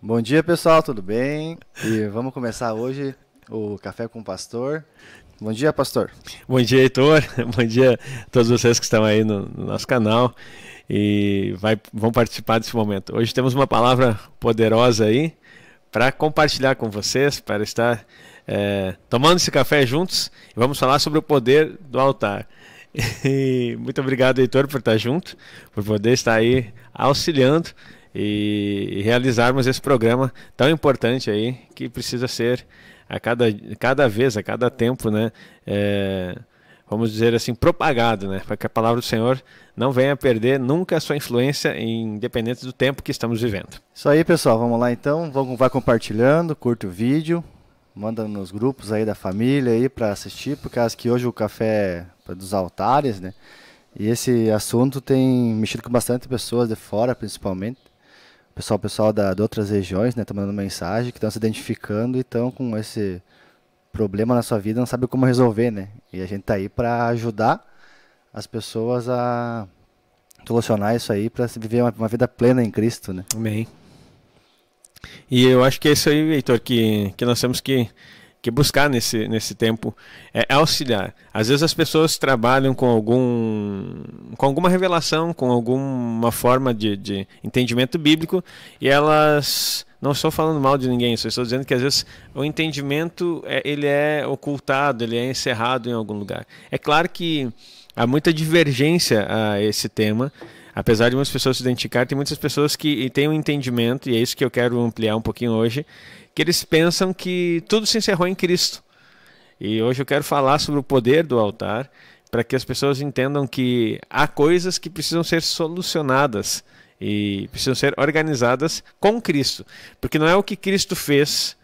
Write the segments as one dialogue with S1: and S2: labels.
S1: Bom dia, pessoal, tudo bem? E vamos começar hoje o Café com o Pastor. Bom dia, pastor.
S2: Bom dia, Heitor. Bom dia a todos vocês que estão aí no nosso canal e vão participar desse momento. Hoje temos uma palavra poderosa aí para compartilhar com vocês, para estar tomando esse café juntos, e vamos falar sobre o poder do altar. E muito obrigado, Heitor, por estar junto, por poder estar aí auxiliando e realizarmos esse programa tão importante aí, que precisa ser cada vez, a cada tempo, né, vamos dizer assim, propagado, né, para que a palavra do Senhor não venha perder nunca a sua influência, independente do tempo que estamos vivendo.
S1: Isso aí, pessoal, vamos lá então. Vai compartilhando, curta o vídeo, manda nos grupos aí da família aí para assistir, por causa que hoje o café é dos altares, né? E esse assunto tem mexido com bastante pessoas de fora, principalmente. Pessoal de outras regiões, né, tá mandando mensagem, que estão se identificando e estão com esse problema na sua vida, não sabe como resolver, né? E a gente tá aí para ajudar as pessoas a solucionar isso aí, para viver uma vida plena em Cristo, né?
S2: Amém. E eu acho que é isso aí, Heitor, que nós temos que buscar nesse tempo, é auxiliar. Às vezes as pessoas trabalham com alguma revelação, com alguma forma de entendimento bíblico, e elas... Não estou falando mal de ninguém, só estou dizendo que às vezes o entendimento ele é ocultado, ele é encerrado em algum lugar. É claro que há muita divergência a esse tema. Apesar de muitas pessoas se identificarem, tem muitas pessoas que têm um entendimento, e é isso que eu quero ampliar um pouquinho hoje, que eles pensam que tudo se encerrou em Cristo. E hoje eu quero falar sobre o poder do altar, para que as pessoas entendam que há coisas que precisam ser solucionadas e precisam ser organizadas com Cristo. Porque não é o que Cristo fez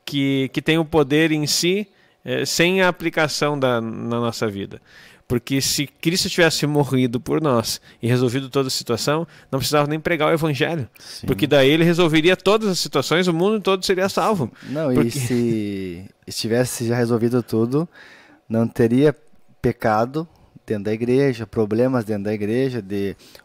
S2: que tem o poder em si, sem a aplicação na nossa vida. Porque se Cristo tivesse morrido por nós e resolvido toda a situação, não precisava nem pregar o Evangelho. Sim. Porque daí ele resolveria todas as situações, o mundo todo seria salvo.
S1: Não,
S2: porque...
S1: e se tivesse já resolvido tudo, não teria pecado dentro da igreja, problemas dentro da igreja.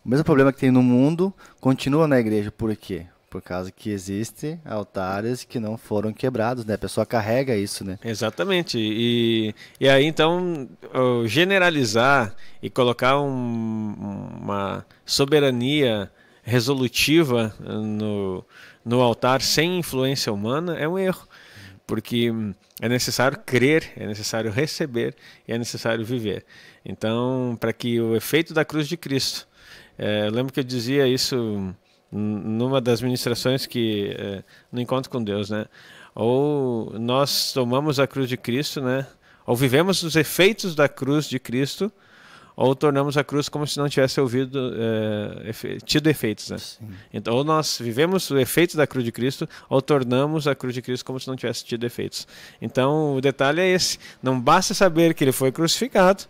S1: O mesmo problema que tem no mundo continua na igreja. Por quê? Por causa que existem altares que não foram quebrados, né? A pessoa carrega isso, né?
S2: Exatamente. E aí, então, generalizar e colocar uma soberania resolutiva no altar sem influência humana é um erro. Porque é necessário crer, é necessário receber e é necessário viver. Então, para que o efeito da cruz de Cristo... eu lembro que eu dizia isso... numa das ministrações no encontro com Deus, né? Ou nós tomamos a cruz de Cristo, né? Ou vivemos os efeitos da cruz de Cristo, ou tornamos a cruz como se não tivesse tido efeitos, né? Então, ou nós vivemos os efeitos da cruz de Cristo, ou tornamos a cruz de Cristo como se não tivesse tido efeitos. Então, o detalhe é esse: não basta saber que ele foi crucificado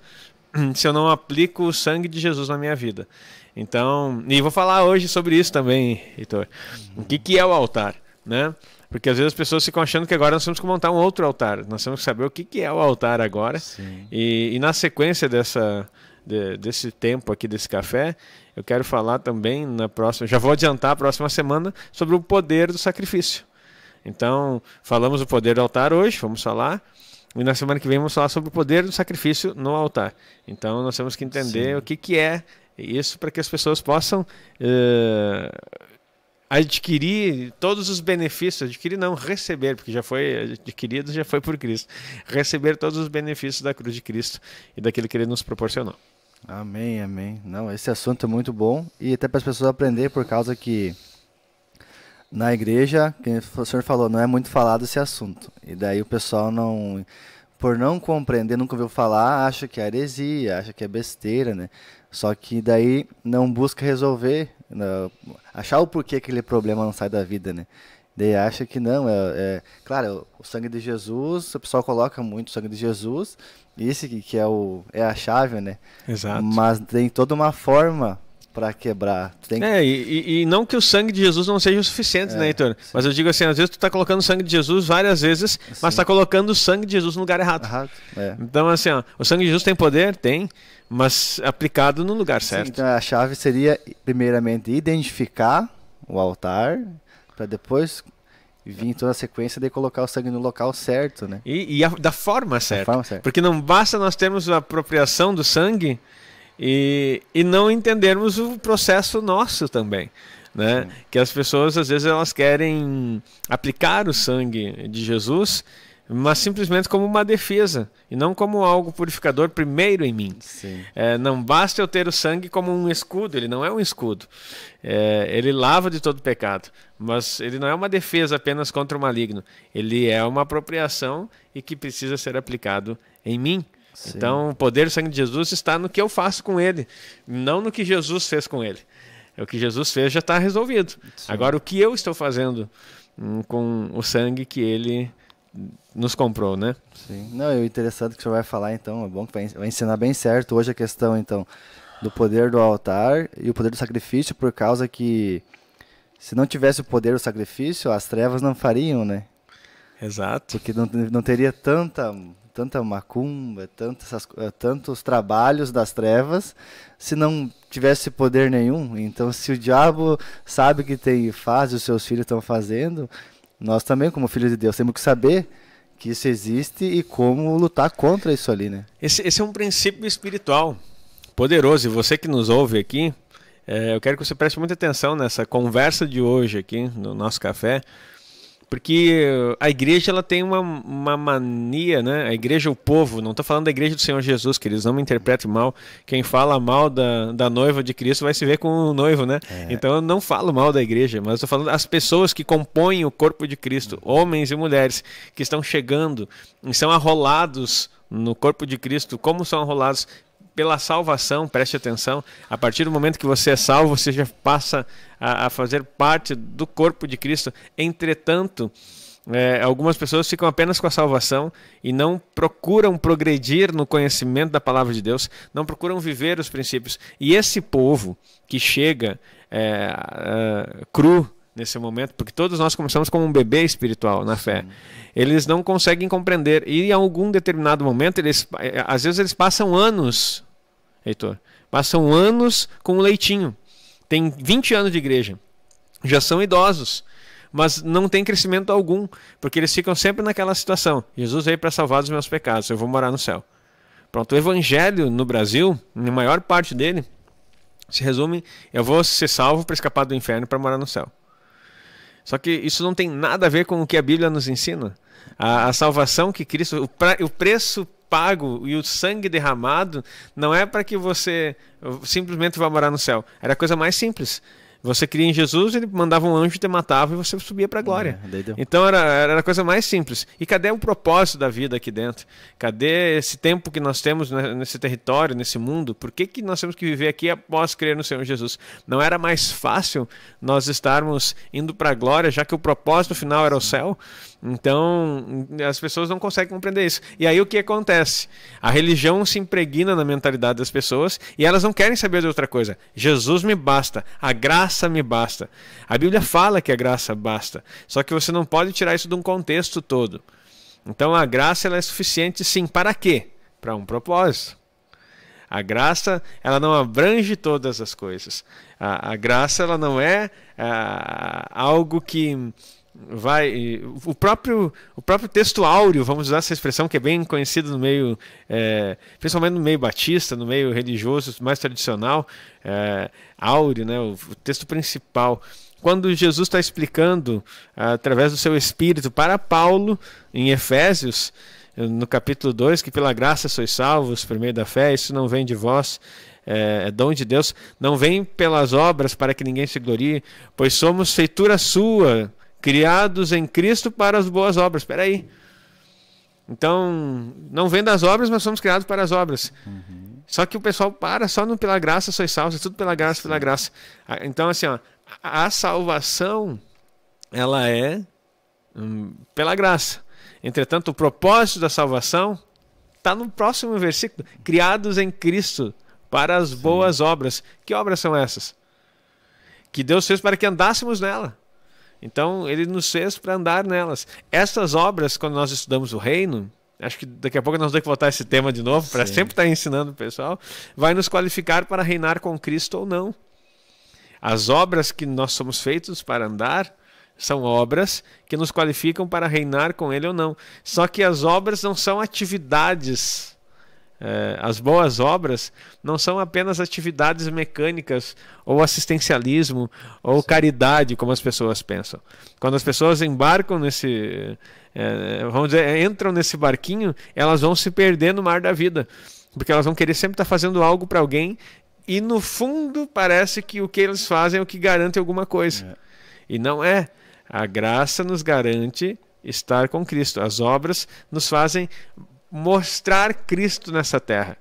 S2: se eu não aplico o sangue de Jesus na minha vida. Então, e vou falar hoje sobre isso também, Heitor. O que é o altar, né? Porque às vezes as pessoas ficam achando que agora nós temos que montar um outro altar. Nós temos que saber o que é o altar agora. E na sequência desse tempo aqui, desse café, eu quero falar também na próxima, já vou adiantar a próxima semana, sobre o poder do sacrifício. Então, falamos do poder do altar hoje, vamos falar. E na semana que vem vamos falar sobre o poder do sacrifício no altar. Então, nós temos que entender o que é isso, para que as pessoas possam adquirir todos os benefícios, receber, porque já foi adquirido, já foi por Cristo, receber todos os benefícios da cruz de Cristo e daquilo que Ele nos proporcionou.
S1: Amém, amém. Não, esse assunto é muito bom, e até para as pessoas aprenderem, por causa que na igreja, como o senhor falou, não é muito falado esse assunto, e daí o pessoal por não compreender, nunca ouviu falar, acha que é heresia, acha que é besteira, né? Só que daí não busca resolver, achar o porquê aquele problema não sai da vida, né? Daí acha que não, claro, o sangue de Jesus, o pessoal coloca muito o sangue de Jesus, esse que é a chave, né?
S2: Exato.
S1: Mas tem toda uma forma para quebrar.
S2: E não que o sangue de Jesus não seja o suficiente, né, Heitor? Sim. Mas eu digo assim, às vezes tu está colocando o sangue de Jesus várias vezes, sim, mas está colocando o sangue de Jesus no lugar errado. Então, assim, o sangue de Jesus tem poder? Tem, mas aplicado no lugar certo.
S1: Sim, então a chave seria, primeiramente, identificar o altar, para depois vir toda a sequência de colocar o sangue no local certo, né?
S2: Da forma certa.
S1: Da forma certa.
S2: Porque não basta nós termos a apropriação do sangue e não entendermos o processo nosso também. Né? Que as pessoas, às vezes, elas querem aplicar o sangue de Jesus, mas simplesmente como uma defesa, e não como algo purificador primeiro em mim. Não basta eu ter o sangue como um escudo, ele não é um escudo. Ele lava de todo pecado, mas ele não é uma defesa apenas contra o maligno. Ele é uma apropriação e que precisa ser aplicado em mim. Sim. Então, o poder do sangue de Jesus está no que eu faço com ele, não no que Jesus fez com ele. O que Jesus fez já está resolvido. Sim. Agora, o que eu estou fazendo com o sangue que ele nos comprou, né?
S1: Sim. Não, é interessante que o senhor vai falar, então, é bom que vai ensinar bem certo hoje a questão, então, do poder do altar e o poder do sacrifício, por causa que se não tivesse o poder do sacrifício, as trevas não fariam, né?
S2: Exato.
S1: Porque não teria tanta macumba, tantos trabalhos das trevas, se não tivesse poder nenhum. Então, se o diabo sabe que faz e os seus filhos estão fazendo, nós também, como filhos de Deus, temos que saber que isso existe e como lutar contra isso ali, né?
S2: Esse é um princípio espiritual poderoso. E você que nos ouve aqui, eu quero que você preste muita atenção nessa conversa de hoje aqui no nosso café, porque a igreja ela tem uma mania, né? A igreja, o povo, não estou falando da igreja do Senhor Jesus, queridos, não me interpretem mal. Quem fala mal da noiva de Cristo vai se ver com o noivo, né? Então eu não falo mal da igreja, mas estou falando das pessoas que compõem o corpo de Cristo, homens e mulheres que estão chegando e são arrolados no corpo de Cristo. Como são arrolados? Pela salvação, preste atenção. A partir do momento que você é salvo, você já passa a fazer parte do corpo de Cristo. Entretanto, algumas pessoas ficam apenas com a salvação e não procuram progredir no conhecimento da palavra de Deus, não procuram viver os princípios. E esse povo que chega cru nesse momento, porque todos nós começamos como um bebê espiritual na fé, eles não conseguem compreender. E em algum determinado momento, às vezes eles passam anos, Heitor, passam anos com o leitinho. Tem 20 anos de igreja, já são idosos, mas não tem crescimento algum, porque eles ficam sempre naquela situação: Jesus veio para salvar dos meus pecados, eu vou morar no céu. Pronto, o evangelho no Brasil, na maior parte dele, se resume: eu vou ser salvo para escapar do inferno para morar no céu. Só que isso não tem nada a ver com o que a Bíblia nos ensina. A salvação que Cristo, o preço pago e o sangue derramado não é para que você simplesmente vá morar no céu. Era a coisa mais simples. Você cria em Jesus, ele mandava um anjo e te matava e você subia para a glória. Então era a coisa mais simples. E cadê o propósito da vida aqui dentro? Cadê esse tempo que nós temos nesse território, nesse mundo? Por que nós temos que viver aqui após crer no Senhor Jesus? Não era mais fácil nós estarmos indo para a glória, já que o propósito final era o céu? Então, as pessoas não conseguem compreender isso. E aí o que acontece? A religião se impregna na mentalidade das pessoas e elas não querem saber de outra coisa. Jesus me basta, a graça me basta. A Bíblia fala que a graça basta, só que você não pode tirar isso de um contexto todo. Então a graça ela é suficiente sim, para quê? Para um propósito. A graça ela não abrange todas as coisas. A graça ela não é algo que vai, o próprio texto áureo, vamos usar essa expressão que é bem conhecida no meio, principalmente no meio batista, no meio religioso mais tradicional, áureo, né, o texto principal. Quando Jesus está explicando através do seu Espírito para Paulo em Efésios, no capítulo 2, que pela graça sois salvos por meio da fé, isso não vem de vós, é dom de Deus, não vem pelas obras para que ninguém se glorie, pois somos feitura sua, criados em Cristo para as boas obras. Espera aí. Então, não vem das obras, mas somos criados para as obras. Só que o pessoal para só no pela graça sois salvos, é tudo pela graça, pela graça. Então, assim, ó, a salvação, ela é pela graça. Entretanto, o propósito da salvação está no próximo versículo. Criados em Cristo para as boas obras. Que obras são essas? Que Deus fez para que andássemos nela. Então, ele nos fez para andar nelas. Essas obras, quando nós estudamos o reino, acho que daqui a pouco nós vamos ter que voltar a esse tema de novo, para sempre estar ensinando o pessoal, vai nos qualificar para reinar com Cristo ou não. As obras que nós somos feitos para andar são obras que nos qualificam para reinar com Ele ou não. Só que as obras não são atividades. As boas obras não são apenas atividades mecânicas ou assistencialismo ou caridade, como as pessoas pensam. Quando as pessoas embarcam vamos dizer, entram nesse barquinho, elas vão se perder no mar da vida, porque elas vão querer sempre estar fazendo algo para alguém e no fundo parece que o que eles fazem é o que garante alguma coisa. E não é. A graça nos garante estar com Cristo. As obras nos fazem mostrar Cristo nessa terra.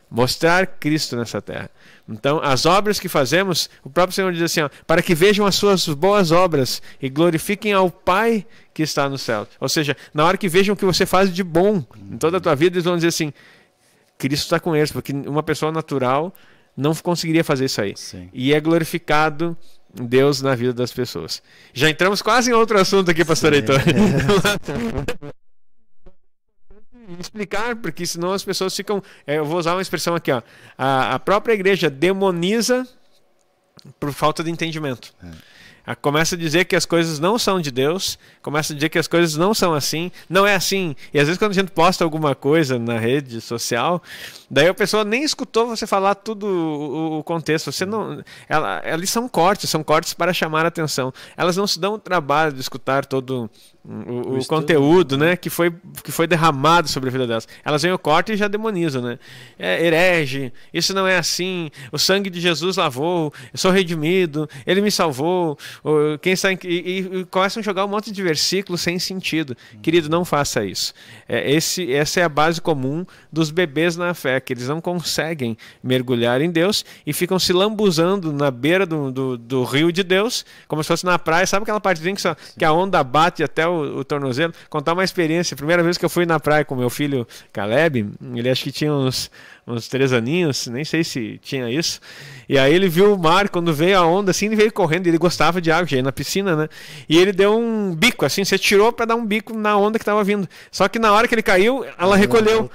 S2: Mostrar Cristo nessa terra. Então, as obras que fazemos, o próprio Senhor diz assim, ó, para que vejam as suas boas obras e glorifiquem ao Pai que está no céu. Ou seja, na hora que vejam o que você faz de bom em toda a tua vida, eles vão dizer assim, Cristo está com eles, porque uma pessoa natural não conseguiria fazer isso aí.
S1: Sim.
S2: E é glorificado Deus na vida das pessoas. Já entramos quase em outro assunto aqui, pastor Heitor. Explicar, porque senão as pessoas ficam... eu vou usar uma expressão aqui, ó. A própria igreja demoniza por falta de entendimento. Começa a dizer que as coisas não são de Deus, começa a dizer que as coisas não são assim, não é assim. E às vezes quando a gente posta alguma coisa na rede social, daí a pessoa nem escutou você falar tudo o contexto. Você não, eles são cortes para chamar a atenção. Elas não se dão o trabalho de escutar todo o conteúdo, né, que foi derramado sobre a vida delas. Elas vêm o corte e já demonizam, né? É herege, isso não é assim, o sangue de Jesus lavou, eu sou redimido, ele me salvou. E começam a jogar um monte de versículos sem sentido. Querido, não faça isso. Essa é a base comum dos bebês na fé, que eles não conseguem mergulhar em Deus e ficam se lambuzando na beira do rio de Deus, como se fosse na praia. Sabe aquela partezinha que a onda bate até o tornozelo? Contar uma experiência. A primeira vez que eu fui na praia com meu filho Caleb, ele acho que tinha uns 3 aninhos, nem sei se tinha isso. E aí ele viu o mar, quando veio a onda, assim, ele veio correndo, ele gostava de água, já ia na piscina, né? E ele deu um bico, assim, você tirou para dar um bico na onda que estava vindo. Só que na hora que ele caiu, ela recolheu.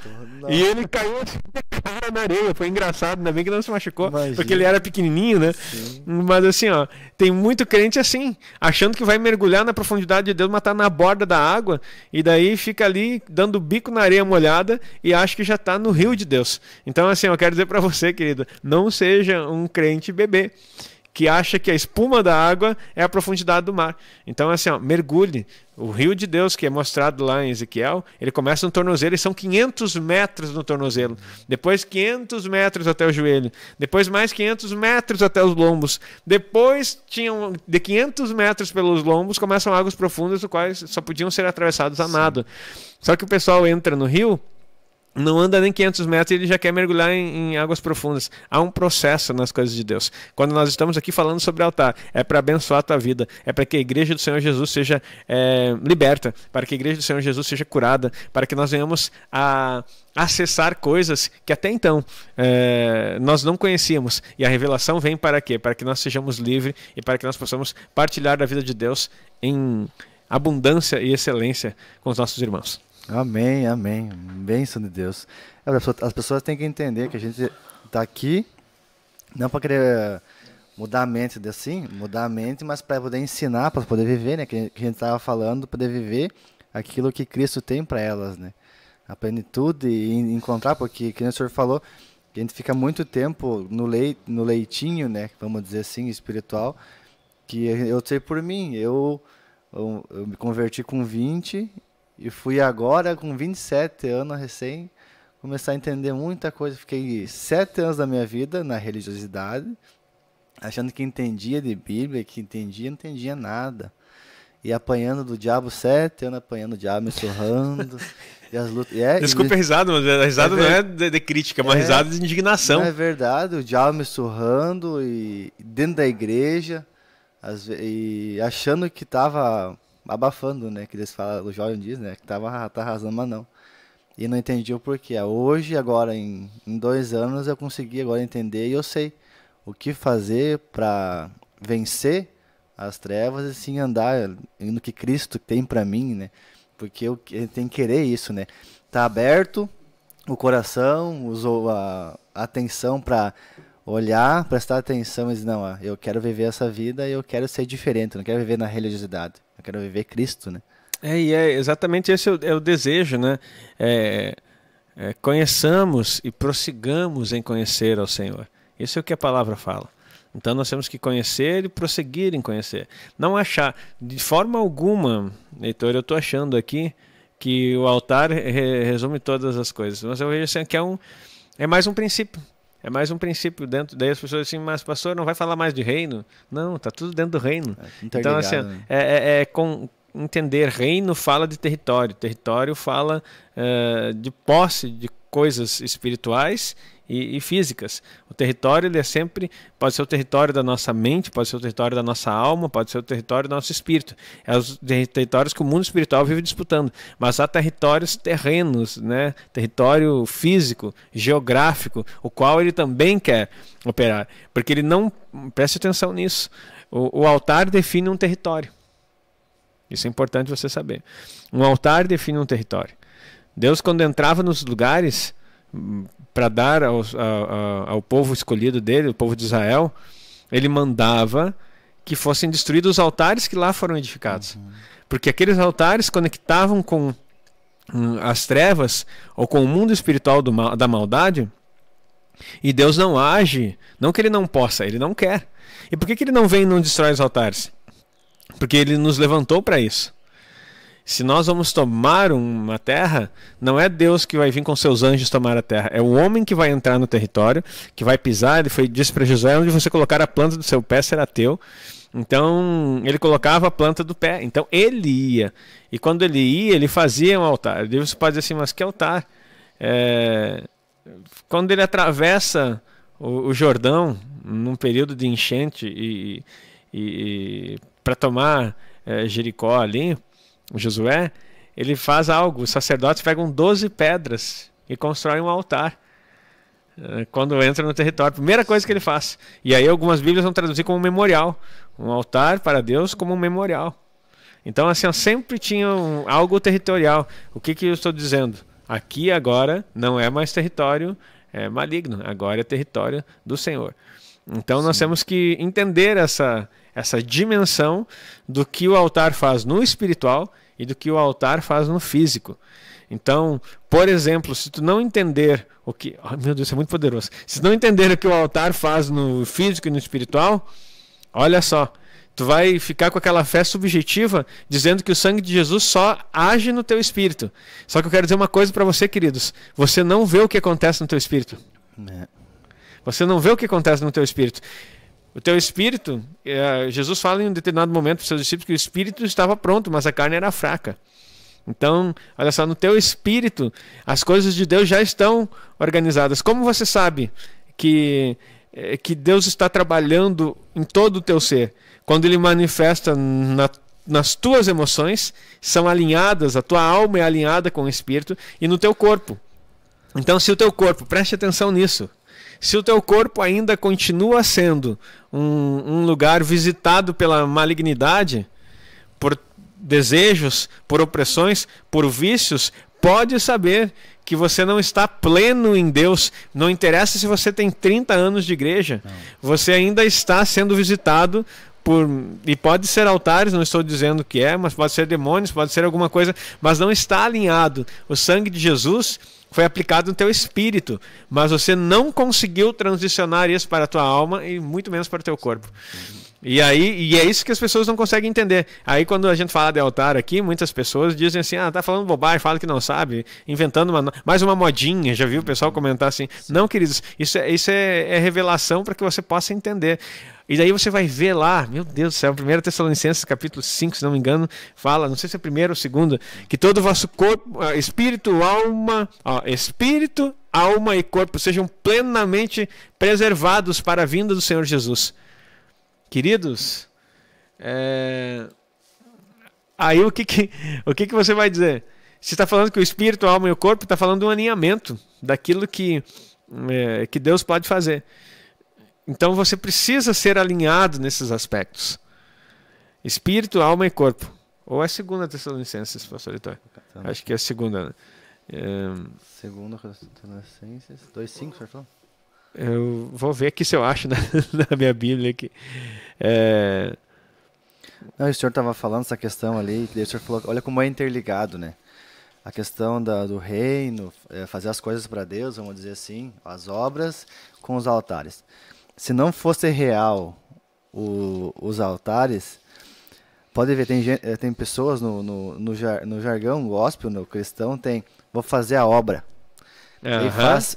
S2: E ele caiu assim, cara na areia. Foi engraçado, ainda bem que não se machucou. Imagina. Porque ele era pequenininho, né? Sim. Mas assim, ó, tem muito crente assim, achando que vai mergulhar na profundidade de Deus, mas tá na borda da água, e daí fica ali dando bico na areia molhada e acha que já está no rio de Deus. Então assim, eu quero dizer para você, querido, não seja um crente bebê que acha que a espuma da água é a profundidade do mar. Então assim, ó, mergulhe. O rio de Deus, que é mostrado lá em Ezequiel, ele começa no tornozelo e são 500 metros no tornozelo. Depois 500 metros até o joelho. Depois mais 500 metros até os lombos. Depois, de 500 metros pelos lombos, começam águas profundas, as quais só podiam ser atravessadas a nado. Só que o pessoal entra no rio, não anda nem 500 metros e ele já quer mergulhar em águas profundas. Há um processo nas coisas de Deus. Quando nós estamos aqui falando sobre altar, é para abençoar a tua vida, é para que a igreja do Senhor Jesus seja liberta, para que a igreja do Senhor Jesus seja curada, para que nós venhamos a acessar coisas que até então nós não conhecíamos. E a revelação vem para quê? Para que nós sejamos livres e para que nós possamos partilhar da vida de Deus em abundância e excelência com os nossos irmãos.
S1: Amém, amém. Bênção de Deus. As pessoas têm que entender que a gente está aqui não para querer mudar a mente mudar a mente, mas para poder ensinar, para poder viver, né? Que a gente estava falando, poder viver aquilo que Cristo tem para elas, né? A plenitude e encontrar, porque, como o senhor falou, que a gente fica muito tempo no leitinho, né? Vamos dizer assim, espiritual, que eu sei por mim, eu me converti com 20 e fui agora com 27 anos recém começar a entender muita coisa. Fiquei 7 anos da minha vida na religiosidade, achando que entendia de Bíblia, que não entendia nada. E apanhando do diabo 7 anos, apanhando o diabo, me surrando. E as lutas,
S2: Desculpa a risada, mas a risada não é de crítica, é uma risada de indignação.
S1: É verdade, o diabo me surrando e dentro da igreja, e achando que estava abafando, né? Que eles falam, o jovem diz, né? Que tá arrasando, mas não. E não entendi o porquê. Hoje, agora, em 2 anos, eu consegui agora entender e eu sei o que fazer para vencer as trevas e sim andar no que Cristo tem para mim, né? Porque eu tenho que querer isso, né? Tá aberto o coração, usou a atenção para olhar, prestar atenção e dizer, não, ó, eu quero viver essa vida e eu quero ser diferente, eu não quero viver na religiosidade, eu quero viver Cristo, né?
S2: E é exatamente esse é o desejo, né? Conheçamos e prossigamos em conhecer ao Senhor. Isso é o que a palavra fala. Então nós temos que conhecer e prosseguir em conhecer. Não achar, de forma alguma, Heitor, eu estou achando aqui que o altar resume todas as coisas. Mas eu vejo assim que é mais um princípio. É mais um princípio dentro. Daí as pessoas dizem, mas pastor, não vai falar mais de reino? Não, está tudo dentro do reino. Então, assim, né? Entender, reino fala de território. Território fala de posse de coisas espirituais e físicas. O território ele pode ser o território da nossa mente, pode ser o território da nossa alma, pode ser o território do nosso espírito. É os territórios que o mundo espiritual vive disputando. Mas há territórios terrenos, né? Território físico, geográfico, o qual ele também quer operar. Porque ele não... Preste atenção nisso. O altar define um território. Isso é importante você saber. Um altar define um território. Deus, quando entrava nos lugares para dar ao povo escolhido dele, o povo de Israel, ele mandava que fossem destruídos os altares que lá foram edificados. Porque aqueles altares conectavam com as trevas ou com o mundo espiritual da maldade, e Deus não age, não que ele não possa, ele não quer. E por que ele não vem e não destrói os altares? Porque ele nos levantou para isso. Se nós vamos tomar uma terra, não é Deus que vai vir com seus anjos tomar a terra. É o homem que vai entrar no território, que vai pisar. Ele disse para Josué, onde você colocar a planta do seu pé será teu. Então, ele colocava a planta do pé. Então, ele ia. E quando ele ia, ele fazia um altar. Deus pode dizer assim, mas que altar? Quando ele atravessa o Jordão, num período de enchente, e para tomar Jericó ali, Josué, ele faz algo. Os sacerdotes pegam 12 pedras e constroem um altar quando entra no território. Primeira coisa que ele faz. E aí algumas Bíblias vão traduzir como um memorial. Um altar para Deus como um memorial. Então, assim, sempre tinha algo territorial. O que eu estou dizendo? Aqui agora não é mais território maligno. Agora é território do Senhor. Então, nós temos que entender essa dimensão do que o altar faz no espiritual e do que o altar faz no físico. Então, por exemplo, se tu não entender o que... Oh, meu Deus, isso é muito poderoso. Se tu não entender o que o altar faz no físico e no espiritual, olha só, tu vai ficar com aquela fé subjetiva dizendo que o sangue de Jesus só age no teu espírito. Só que eu quero dizer uma coisa para você, queridos. Você não vê o que acontece no teu espírito. Você não vê o que acontece no teu espírito. O teu espírito, Jesus fala em um determinado momento para os seus discípulos que o espírito estava pronto, mas a carne era fraca. Então, olha só, no teu espírito, as coisas de Deus já estão organizadas. Como você sabe que Deus está trabalhando em todo o teu ser? Quando Ele manifesta nas tuas emoções, são alinhadas, a tua alma é alinhada com o espírito e no teu corpo. Então, se o teu corpo, preste atenção nisso, se o teu corpo ainda continua sendo um lugar visitado pela malignidade, por desejos, por opressões, por vícios, pode saber que você não está pleno em Deus. Não interessa se você tem 30 anos de igreja, você ainda está sendo visitado e pode ser altares, não estou dizendo que mas pode ser demônios, pode ser alguma coisa, mas não está alinhado. O sangue de Jesus foi aplicado no teu espírito, mas você não conseguiu transicionar isso para a tua alma e muito menos para o teu corpo. E é isso que as pessoas não conseguem entender. Aí quando a gente fala de altar aqui, muitas pessoas dizem assim, tá falando bobagem, fala que não sabe, inventando mais uma modinha. Já viu o pessoal comentar assim? Não, queridos, isso é revelação para que você possa entender. E daí você vai ver lá, meu Deus do céu, 1 Tessalonicenses capítulo 5, se não me engano, fala, não sei se é 1º ou 2º, que todo o vosso corpo, espírito, alma e corpo sejam plenamente preservados para a vinda do Senhor Jesus. Queridos, aí o que você vai dizer? Se está falando que o espírito, a alma e o corpo, está falando de um alinhamento daquilo que Deus pode fazer. Então você precisa ser alinhado nesses aspectos. Espírito, alma e corpo. Ou é 2 Tessalonicenses, pastor Heitor? Acho que é a 2ª, né?
S1: 2 Tessalonicenses 2:5, o senhor falou?
S2: Eu vou ver aqui se eu acho na minha Bíblia aqui.
S1: Não, o senhor estava falando essa questão ali, que daí o senhor falou, olha como é interligado, né? A questão do reino, fazer as coisas para Deus, vamos dizer assim, as obras com os altares. Se não fosse real os altares, pode ver, tem pessoas no jargão gospel, no cristão, vou fazer a obra. Daí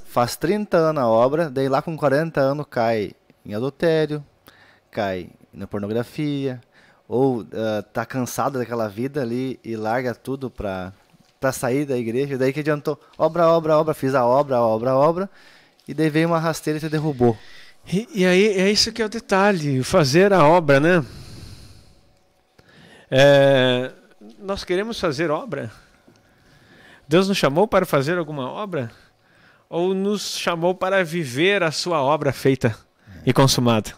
S1: faz 30 anos a obra, daí lá com 40 anos cai em adultério, cai na pornografia, ou tá cansado daquela vida ali e larga tudo para sair da igreja. Daí que adiantou, obra, fiz a obra, e daí veio uma rasteira e te derrubou.
S2: E aí é isso que é o detalhe, fazer a obra, né? Nós queremos fazer obra? Deus nos chamou para fazer alguma obra? Ou nos chamou para viver a sua obra feita e consumada?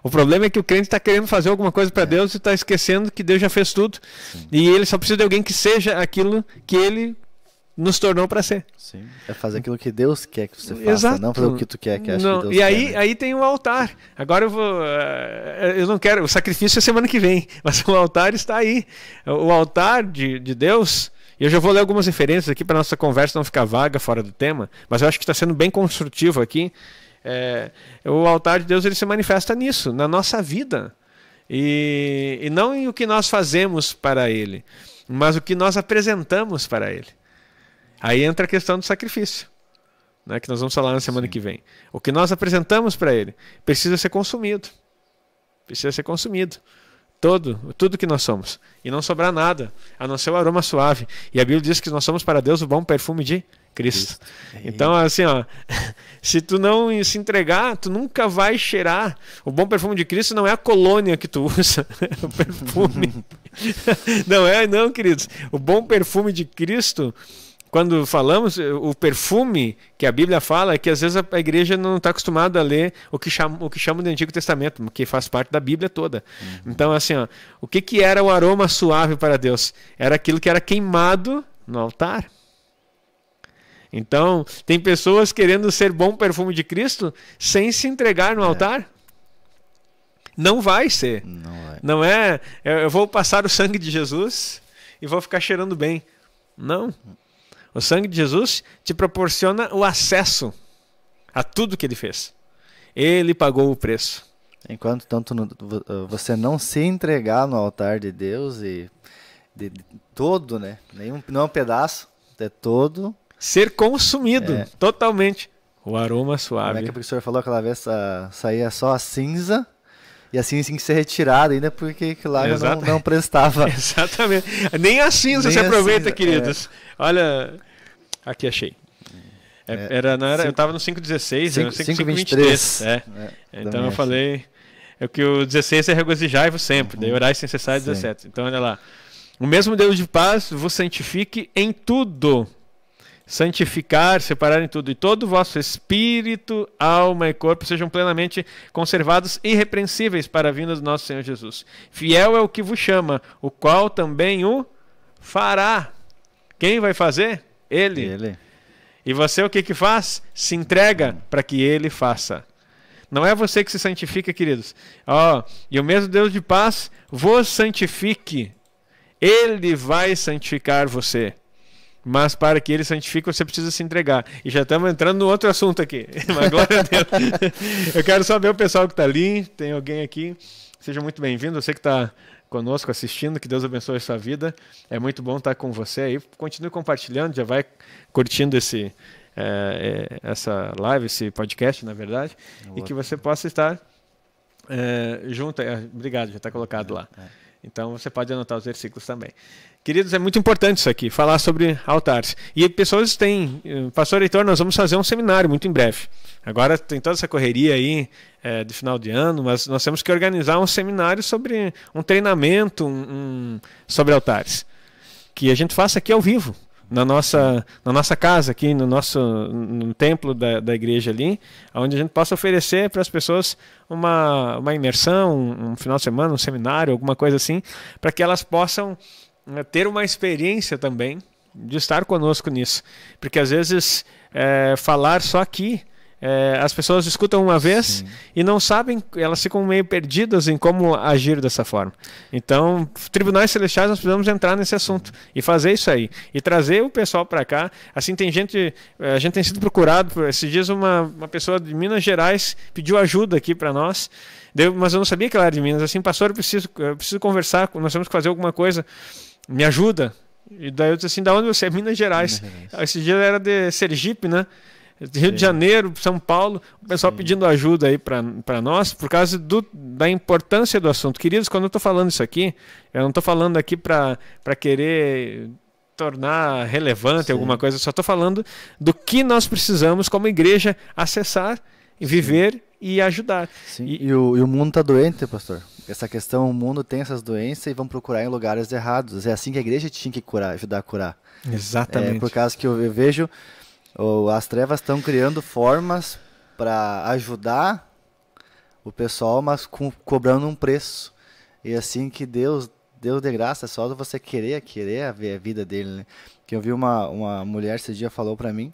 S2: O problema é que o crente está querendo fazer alguma coisa para Deus e está esquecendo que Deus já fez tudo. Sim. E ele só precisa de alguém que seja aquilo que ele nos tornou para ser.
S1: Sim. É fazer aquilo que Deus quer que você faça,
S2: Exato.
S1: Não fazer o que tu quer que acha que Deus
S2: e aí,
S1: quer. Né?
S2: Aí tem o altar. Agora eu não quero, o sacrifício é semana que vem, mas o altar está aí. O altar de Deus, e eu já vou ler algumas referências aqui para nossa conversa não ficar vaga, fora do tema, mas eu acho que está sendo bem construtivo aqui. O altar de Deus, ele se manifesta nisso, na nossa vida. E não em o que nós fazemos para Ele, mas o que nós apresentamos para Ele. Aí entra a questão do sacrifício, né, que nós vamos falar na semana que vem. O que nós apresentamos para Ele precisa ser consumido. Precisa ser consumido. Tudo que nós somos. E não sobrar nada, a não ser o aroma suave. E a Bíblia diz que nós somos para Deus o bom perfume de Cristo. Então, assim, se tu não se entregar, tu nunca vai cheirar. O bom perfume de Cristo não é a colônia que tu usa, é o perfume. Não, queridos. O bom perfume de Cristo, quando falamos, o perfume que a Bíblia fala é que às vezes a igreja não está acostumada a ler o que chama de Antigo Testamento, que faz parte da Bíblia toda. Então, assim, o que era o aroma suave para Deus? Era aquilo que era queimado no altar. Então, tem pessoas querendo ser bom perfume de Cristo sem se entregar no altar. Não vai ser. Não é, eu vou passar o sangue de Jesus e vou ficar cheirando bem. Não. O sangue de Jesus te proporciona o acesso a tudo que Ele fez. Ele pagou o preço.
S1: Enquanto tanto você não se entregar no altar de Deus e de todo, né? Não é um pedaço, é todo.
S2: Ser consumido totalmente. O aroma suave.
S1: Como é que o professor falou aquela vez? Saía só a cinza e a cinza tinha que ser retirada ainda porque lá não prestava.
S2: Exatamente. Nem a cinza se aproveita, queridos. Olha, aqui achei. Eu estava no 5,16, 5,23. Então eu falei que o 16 é regozijai-vos sempre, daí orai sem cessar 17. Então olha lá. O mesmo Deus de paz vos santifique em tudo. Santificar, separar em tudo, e todo o vosso espírito, alma e corpo sejam plenamente conservados irrepreensíveis para a vinda do nosso Senhor Jesus. Fiel é o que vos chama, o qual também o fará. Quem vai fazer? Ele. E você o que faz? Se entrega para que Ele faça. Não é você que se santifica, queridos. E o mesmo Deus de paz vos santifique. Ele vai santificar você. Mas para que Ele santifique, você precisa se entregar. E já estamos entrando no outro assunto aqui. Mas glória a Deus. Eu quero só ver o pessoal que está ali. Tem alguém aqui. Seja muito bem-vindo. Você que está conosco assistindo, que Deus abençoe a sua vida. É muito bom estar com você aí. Continue compartilhando, já vai curtindo essa live, esse podcast, na verdade. E que você possa estar junto. Obrigado, já está colocado lá. Então você pode anotar os versículos também. Queridos, é muito importante isso aqui, falar sobre altares. E pessoas têm... Pastor Heitor, nós vamos fazer um seminário muito em breve. Agora tem toda essa correria aí de final de ano, mas nós temos que organizar um seminário sobre um treinamento sobre altares. Que a gente faça aqui ao vivo, na nossa casa, aqui no templo da igreja ali, onde a gente possa oferecer para as pessoas uma imersão, um final de semana, um seminário, alguma coisa assim, para que elas possam ter uma experiência também de estar conosco nisso. Porque às vezes falar só aqui as pessoas escutam uma vez
S1: Sim.
S2: e não sabem, elas ficam meio perdidas em como agir dessa forma. Então, tribunais celestiais, nós precisamos entrar nesse assunto e fazer isso aí. E trazer o pessoal para cá. Assim, a gente tem sido procurado. Esses dias uma pessoa de Minas Gerais pediu ajuda aqui para nós. Mas eu não sabia que ela era de Minas. Assim, pastor, eu preciso conversar, nós temos que fazer alguma coisa. Me ajuda. E daí eu disse assim, da onde você é? Minas Gerais. Esse dia era de Sergipe, né? Rio de Janeiro, São Paulo, o pessoal pedindo ajuda aí para nós, por causa da importância do assunto. Queridos, quando eu estou falando isso aqui, eu não estou falando aqui para querer tornar relevante alguma coisa, eu só estou falando do que nós precisamos como igreja acessar, viver e ajudar.
S1: Sim. E o mundo está doente, pastor. Essa questão, o mundo tem essas doenças e vão procurar em lugares errados. É assim que a igreja tinha que curar, ajudar a curar.
S2: Exatamente.
S1: Por causa que eu vejo, as trevas estão criando formas para ajudar o pessoal, mas cobrando um preço. E assim que Deus de graça, é só você querer a vida dele, né? Que eu vi uma mulher esse dia falou para mim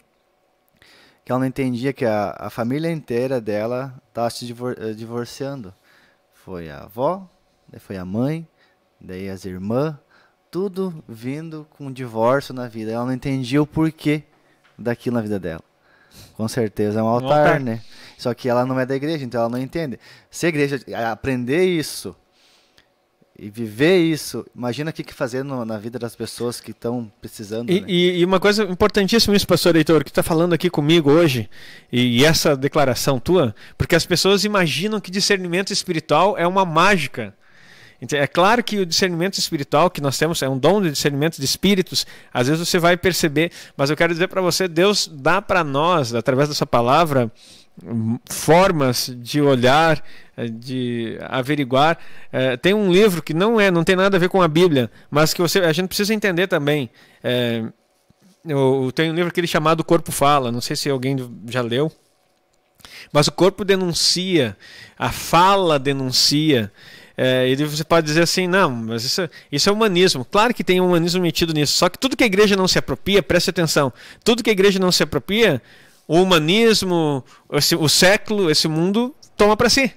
S1: que ela não entendia que a família inteira dela estava se divorciando. Foi a avó, daí foi a mãe, daí as irmãs, tudo vindo com divórcio na vida. Ela não entendia o porquê daquilo na vida dela. Com certeza é um altar, né? Só que ela não é da igreja, então ela não entende. Se a igreja aprender isso e viver isso, imagina o que fazer na vida das pessoas que estão precisando. Né?
S2: E uma coisa importantíssima isso, pastor Heitor, que está falando aqui comigo hoje, e essa declaração tua, porque as pessoas imaginam que discernimento espiritual é uma mágica. É claro que o discernimento espiritual que nós temos é um dom de discernimento de espíritos, às vezes você vai perceber, mas eu quero dizer para você, Deus dá para nós, através dessa palavra, formas de olhar, de averiguar. Tem um livro que não tem nada a ver com a Bíblia, mas que a gente precisa entender também. Tem um livro que ele chamado O Corpo Fala, não sei se alguém já leu, mas o corpo denuncia, a fala denuncia. E você pode dizer assim, não, mas isso é humanismo. Claro que tem um humanismo metido nisso, só que tudo que a igreja não se apropria, preste atenção, tudo que a igreja não se apropria, o humanismo, o século, esse mundo toma para si.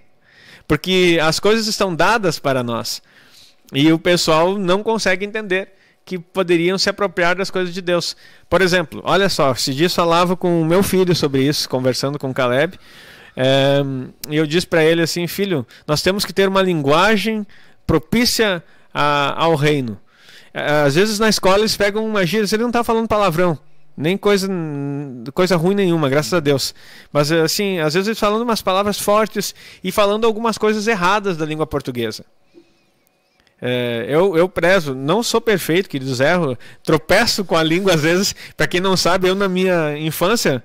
S2: Porque as coisas estão dadas para nós. E o pessoal não consegue entender que poderiam se apropriar das coisas de Deus. Por exemplo, olha só, esses dias falava com o meu filho sobre isso, conversando com o Caleb. E eu disse para ele assim, filho, nós temos que ter uma linguagem propícia ao reino. Às vezes na escola eles pegam uma gíria, ele não está falando palavrão, nem coisa ruim nenhuma, graças a Deus. Mas assim, às vezes eles falando umas palavras fortes e falando algumas coisas erradas da língua portuguesa. Eu prezo, não sou perfeito, queridos, erro, tropeço com a língua às vezes. Para quem não sabe, eu na minha infância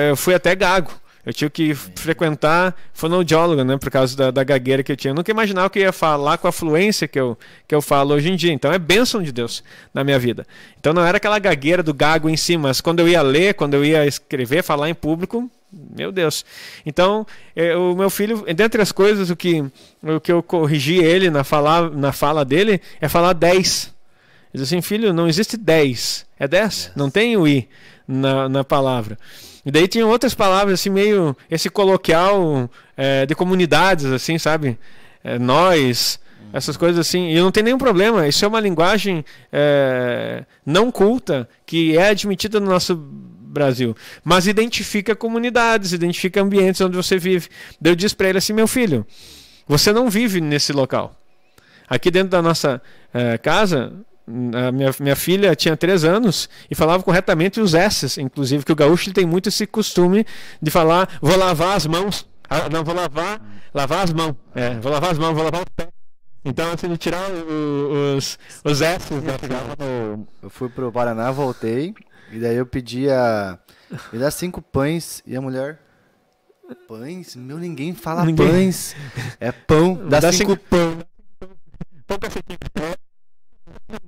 S2: eu fui até gago. Eu tive que frequentar fonoaudióloga, né, por causa da gagueira que eu tinha. Eu nunca imaginava que eu ia falar com a fluência que eu falo hoje em dia. Então é bênção de Deus na minha vida. Então não era aquela gagueira do gago em si, mas quando eu ia ler, quando eu ia escrever, falar em público, meu Deus. Então, o meu filho, dentre as coisas, o que eu corrigi ele na fala dele é falar 10. Ele diz assim, filho, não existe 10, é 10, não tem o i na palavra. E daí tinha outras palavras, assim, meio esse coloquial de comunidades, assim, sabe? Nós, essas coisas assim. E não tem nenhum problema, isso é uma linguagem não culta, que é admitida no nosso Brasil. Mas identifica comunidades, identifica ambientes onde você vive. Daí eu disse para ele assim, meu filho, você não vive nesse local. Aqui dentro da nossa casa... A minha filha tinha 3 anos e falava corretamente os S's, inclusive, que o gaúcho ele tem muito esse costume de falar, vou lavar as mãos. Não, vou lavar as mãos. Vou lavar as mãos, vou lavar o pé. Então, assim, de tirar os S's.
S1: Eu fui pro Paraná, voltei, e daí eu me dá 5 pães, e a mulher... Pães? Ninguém fala pães. É pão, dá 5 pães.
S2: Pão cacetinho.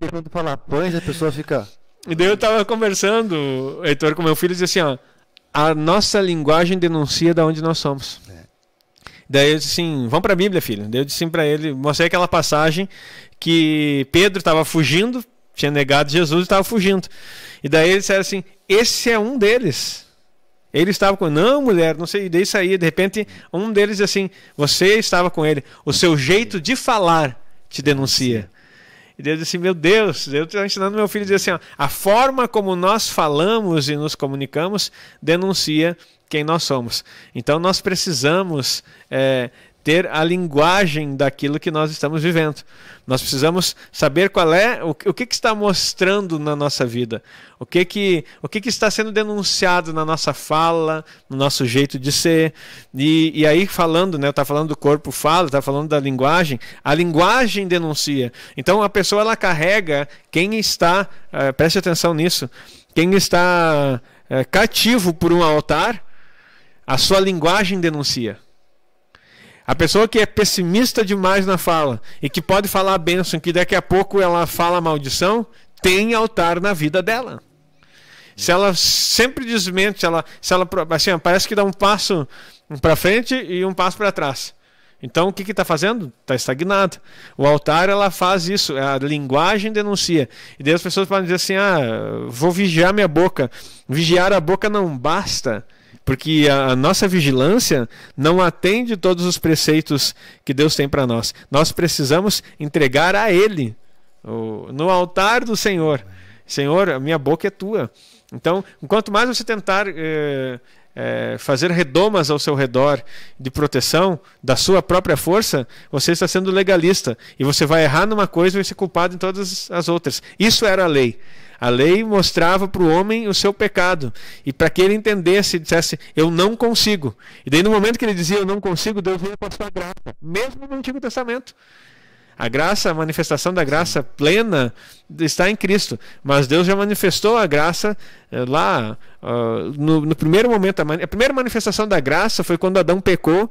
S1: Quando fala pães, a pessoa fica...
S2: E daí eu tava conversando, Heitor, com meu filho, e disse assim, ó, a nossa linguagem denuncia de onde nós somos. Daí eu disse assim, vamos pra Bíblia, filho. Daí eu disse assim pra ele, mostrei aquela passagem que Pedro estava fugindo, tinha negado Jesus e estava fugindo. E daí ele disse assim, esse é um deles. Ele estava com... Não, mulher, não sei. E daí saía, de repente, um deles diz assim, você estava com ele. O seu jeito de falar te denuncia. E Deus disse assim, meu Deus, eu estou ensinando meu filho a dizer assim, ó, a forma como nós falamos e nos comunicamos denuncia quem nós somos. Então nós precisamos ter a linguagem daquilo que nós estamos vivendo. Nós precisamos saber qual é, o que está mostrando na nossa vida, o que está sendo denunciado na nossa fala, no nosso jeito de ser. E aí falando, né, eu estava falando do corpo fala, estava falando da linguagem, a linguagem denuncia. Então a pessoa ela carrega quem está, preste atenção nisso, quem está cativo por um altar, a sua linguagem denuncia. A pessoa que é pessimista demais na fala e que pode falar a bênção, que daqui a pouco ela fala a maldição, tem altar na vida dela. Se ela sempre desmente, se ela assim, parece que dá um passo para frente e um passo para trás. Então o que está fazendo? Está estagnado. O altar ela faz isso, a linguagem denuncia. E daí as pessoas podem dizer assim, vou vigiar minha boca. Vigiar a boca não basta. Porque a nossa vigilância não atende todos os preceitos que Deus tem para nós. Nós precisamos entregar a Ele, no altar do Senhor. Senhor, a minha boca é tua. Então, quanto mais você tentar fazer redomas ao seu redor de proteção da sua própria força, você está sendo legalista. E você vai errar numa coisa e vai ser culpado em todas as outras. Isso era a lei. A lei mostrava para o homem o seu pecado. E para que ele entendesse e dissesse, eu não consigo. E daí no momento que ele dizia, eu não consigo, Deus veio com a sua graça. Mesmo no Antigo Testamento. A graça, a manifestação da graça plena está em Cristo. Mas Deus já manifestou a graça lá no primeiro momento. A primeira manifestação da graça foi quando Adão pecou.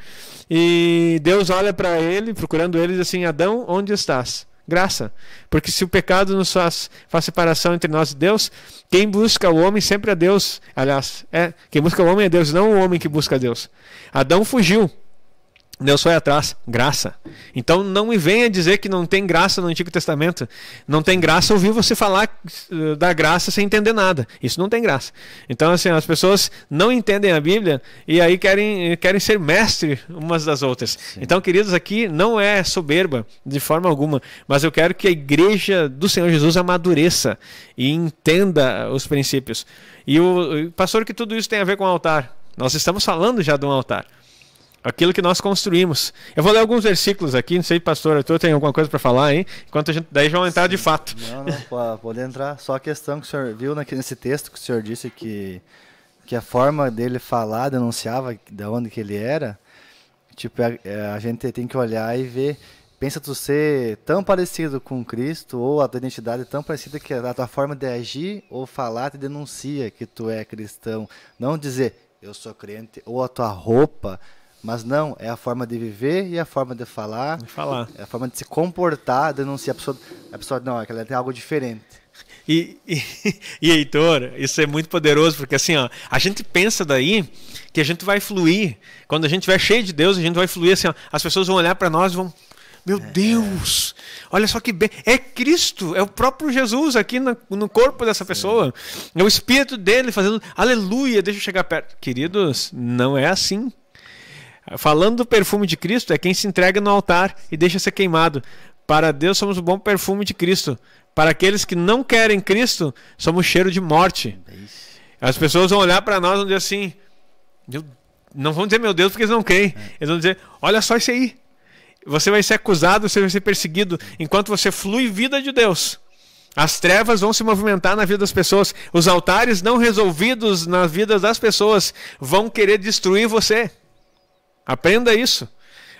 S2: E Deus olha para ele, procurando ele, e diz assim, Adão, onde estás? Graça, porque se o pecado nos faz separação entre nós e Deus, quem busca o homem sempre é Deus. Aliás, quem busca o homem é Deus, não o homem que busca Deus. Adão fugiu, Deus foi atrás, graça. Então não me venha dizer que não tem graça no Antigo Testamento. Não tem graça ouvir você falar da graça sem entender nada. Isso não tem graça. Então assim, as pessoas não entendem a Bíblia e aí querem ser mestre umas das outras. Sim. Então, queridos, aqui não é soberba de forma alguma, mas eu quero que a igreja do Senhor Jesus amadureça e entenda os princípios. E pastor, que tudo isso tem a ver com o altar. Nós estamos falando já de um altar. Aquilo que nós construímos. Eu vou ler alguns versículos aqui, não sei, pastor, Arthur tem alguma coisa para falar, hein? Enquanto a gente, daí já vão entrar de fato.
S1: Não, pode entrar. Só a questão que o senhor viu nesse texto que o senhor disse que a forma dele falar denunciava de onde que ele era. Tipo, a gente tem que olhar e ver, pensa tu ser tão parecido com Cristo, ou a tua identidade tão parecida que a tua forma de agir ou falar te denuncia que tu é cristão. Não dizer, eu sou crente, ou a tua roupa. Mas não, é a forma de viver e a forma de falar. É a forma de se comportar, denunciar a pessoa não, é que ela tem algo diferente.
S2: E Heitor, isso é muito poderoso, porque assim, ó, a gente pensa daí que a gente vai fluir. Quando a gente estiver cheio de Deus, a gente vai fluir assim, ó, as pessoas vão olhar para nós e vão, meu Deus, olha só que bem, é Cristo, é o próprio Jesus aqui no corpo dessa pessoa. É o Espírito dele fazendo, aleluia, deixa eu chegar perto. Queridos, não é assim. Falando do perfume de Cristo, é quem se entrega no altar e deixa ser queimado. Para Deus somos o bom perfume de Cristo. Para aqueles que não querem Cristo, somos cheiro de morte. As pessoas vão olhar para nós e vão dizer assim, não vão dizer meu Deus porque eles não creem. Eles vão dizer, olha só isso aí. Você vai ser acusado, você vai ser perseguido. Enquanto você flui vida de Deus, as trevas vão se movimentar na vida das pessoas. Os altares não resolvidos na vida das pessoas vão querer destruir você. Aprenda isso.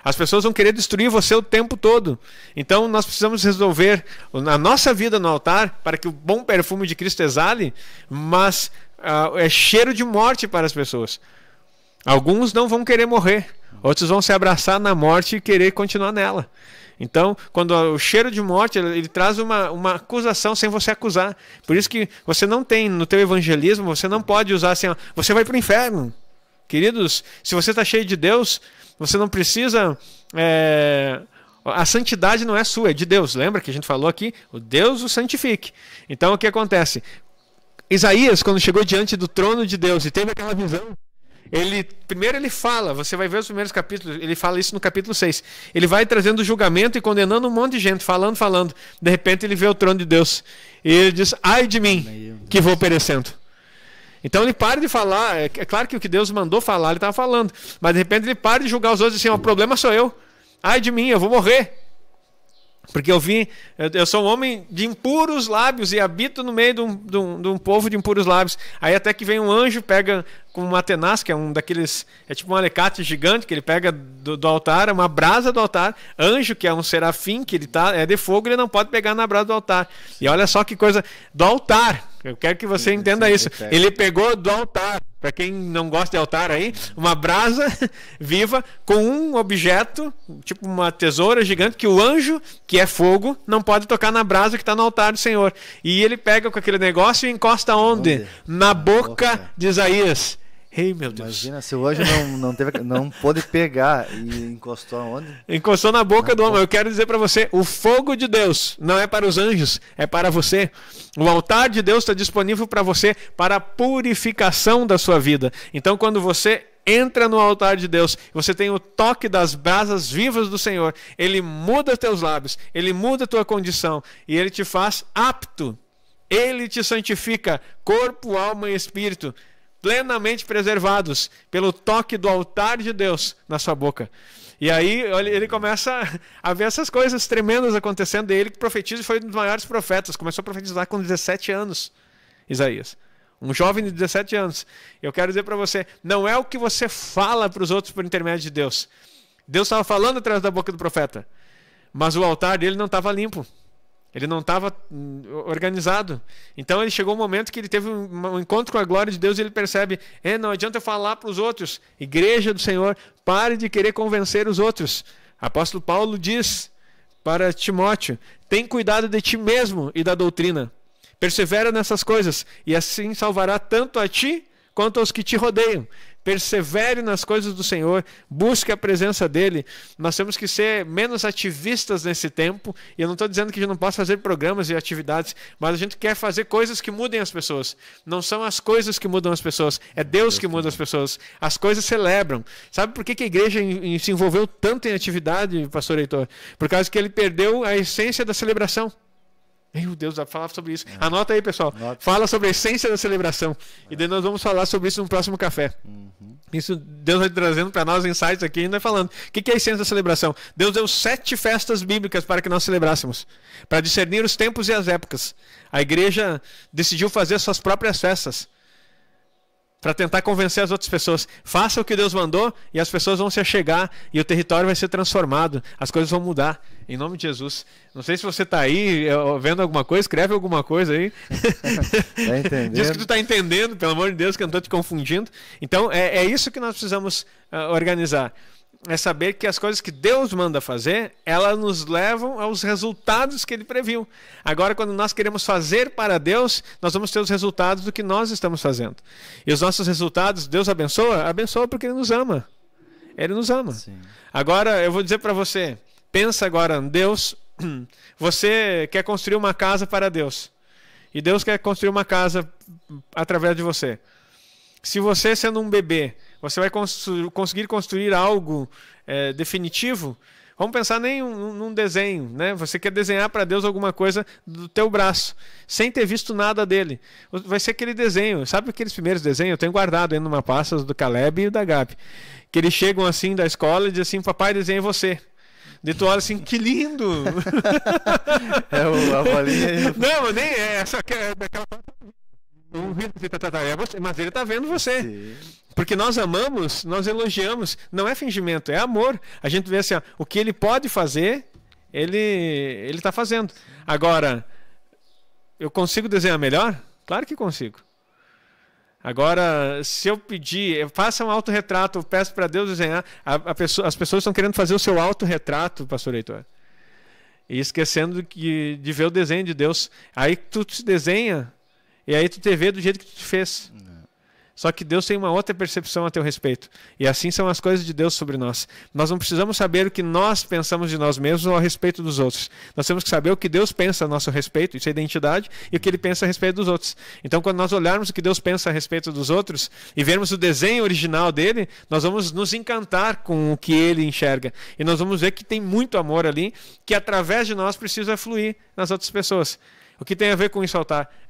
S2: As pessoas vão querer destruir você o tempo todo. Então nós precisamos resolver a nossa vida no altar para que o bom perfume de Cristo exale, mas é cheiro de morte para as pessoas. Alguns não vão querer morrer, outros vão se abraçar na morte e querer continuar nela. Então, quando o cheiro de morte, ele traz uma acusação sem você acusar. Por isso que você não tem no teu evangelismo, você não pode usar assim, ó, você vai para o inferno. Queridos, se você está cheio de Deus, você não precisa... a santidade não é sua, é de Deus. Lembra que a gente falou aqui? O Deus o santifique. Então o que acontece? Isaías, quando chegou diante do trono de Deus e teve aquela visão, Primeiro ele fala, você vai ver os primeiros capítulos, ele fala isso no capítulo 6. Ele vai trazendo julgamento e condenando um monte de gente, falando. De repente ele vê o trono de Deus. E ele diz, ai de mim, que vou perecendo. Então ele para de falar, é claro que o que Deus mandou falar, ele estava falando. Mas de repente ele para de julgar os outros assim, o problema sou eu. Ai de mim, eu vou morrer. Porque eu sou um homem de impuros lábios e habito no meio de um povo de impuros lábios. Aí até que vem um anjo, pega com uma tenaz, que é um daqueles, é tipo um alicate gigante, que ele pega do altar, é uma brasa do altar. Anjo, que é um serafim, que é de fogo, ele não pode pegar na brasa do altar. E olha só que coisa, do altar. Eu quero que você entenda isso. Ele pegou do altar, para quem não gosta de altar aí, uma brasa viva com um objeto, tipo uma tesoura gigante, que o anjo, que é fogo, não pode tocar na brasa que está no altar do Senhor. E ele pega com aquele negócio e encosta onde? Na boca de Isaías. Ei, meu Deus.
S1: Imagina, se o anjo não pôde pegar e encostou aonde?
S2: Encostou na boca do homem. Eu quero dizer para você, o fogo de Deus não é para os anjos, é para você. O altar de Deus está disponível para você, para a purificação da sua vida. Então, quando você entra no altar de Deus, você tem o toque das brasas vivas do Senhor, Ele muda teus lábios, Ele muda tua condição e Ele te faz apto. Ele te santifica, corpo, alma e espírito, plenamente preservados pelo toque do altar de Deus na sua boca. E aí ele começa a ver essas coisas tremendas acontecendo. E ele que profetiza e foi um dos maiores profetas. Começou a profetizar com 17 anos, Isaías. Um jovem de 17 anos. Eu quero dizer para você, não é o que você fala para os outros por intermédio de Deus. Deus estava falando atrás da boca do profeta. Mas o altar dele não estava limpo. Ele não estava organizado. Então ele chegou um momento que ele teve um encontro com a glória de Deus e ele percebe, não adianta eu falar para os outros. Igreja do Senhor, pare de querer convencer os outros. Apóstolo Paulo diz para Timóteo, tem cuidado de ti mesmo e da doutrina. Persevera nessas coisas e assim salvará tanto a ti quanto aos que te rodeiam. Persevere nas coisas do Senhor, busque a presença dEle. Nós temos que ser menos ativistas nesse tempo. E eu não estou dizendo que a gente não possa fazer programas e atividades, mas a gente quer fazer coisas que mudem as pessoas. Não são as coisas que mudam as pessoas, é Deus que muda as pessoas. As coisas celebram. Sabe por que a igreja se envolveu tanto em atividade, pastor Heitor? Por causa que ele perdeu a essência da celebração. Meu Deus, dá para falar sobre isso. Anota aí, pessoal. Fala sobre a essência da celebração. E daí nós vamos falar sobre isso no próximo café. Isso Deus vai trazendo para nós insights aqui e vai falando. O que é a essência da celebração? Deus deu 7 festas bíblicas para que nós celebrássemos. Para discernir os tempos e as épocas. A igreja decidiu fazer suas próprias festas. Para tentar convencer as outras pessoas. Faça o que Deus mandou e as pessoas vão se achegar e o território vai ser transformado. As coisas vão mudar. Em nome de Jesus. Não sei se você está aí vendo alguma coisa, escreve alguma coisa aí.
S1: Tá entendendo?
S2: Diz que tu está entendendo, pelo amor de Deus, que eu não estou te confundindo. Então, é isso que nós precisamos organizar. É saber que as coisas que Deus manda fazer, elas nos levam aos resultados que Ele previu. Agora, quando nós queremos fazer para Deus, nós vamos ter os resultados do que nós estamos fazendo. E os nossos resultados, Deus abençoa? Abençoa porque Ele nos ama. Ele nos ama.
S1: Sim.
S2: Agora, eu vou dizer para você, pensa agora, Deus, você quer construir uma casa para Deus. E Deus quer construir uma casa através de você. Se você, sendo um bebê, você vai conseguir construir algo definitivo, vamos pensar nem num desenho, né? Você quer desenhar para Deus alguma coisa do teu braço, sem ter visto nada dele. Vai ser aquele desenho, sabe aqueles primeiros desenhos? Eu tenho guardado aí numa pasta do Caleb e da Gabi, que eles chegam assim da escola e dizem assim, papai, desenha você. E tu olha assim, que lindo!
S1: A bolinha.
S2: Não, nem é essa, daquela. Mas ele está vendo você. Sim. Porque nós amamos, nós elogiamos. Não é fingimento, é amor. A gente vê assim, ó, o que ele pode fazer, ele está fazendo. Agora, eu consigo desenhar melhor? Claro que consigo. Agora, se eu pedir, faça um autorretrato, eu peço para Deus desenhar. As pessoas estão querendo fazer o seu autorretrato, pastor Heitor. E esquecendo de ver o desenho de Deus. Aí tu se desenha. E aí tu te vê do jeito que tu te fez. Só que Deus tem uma outra percepção a teu respeito. E assim são as coisas de Deus sobre nós. Nós não precisamos saber o que nós pensamos de nós mesmos ou a respeito dos outros. Nós temos que saber o que Deus pensa a nosso respeito, isso é identidade, e o que Ele pensa a respeito dos outros. Então, quando nós olharmos o que Deus pensa a respeito dos outros e vermos o desenho original dele, nós vamos nos encantar com o que Ele enxerga. E nós vamos ver que tem muito amor ali, que através de nós precisa fluir nas outras pessoas. O que tem a ver com isso,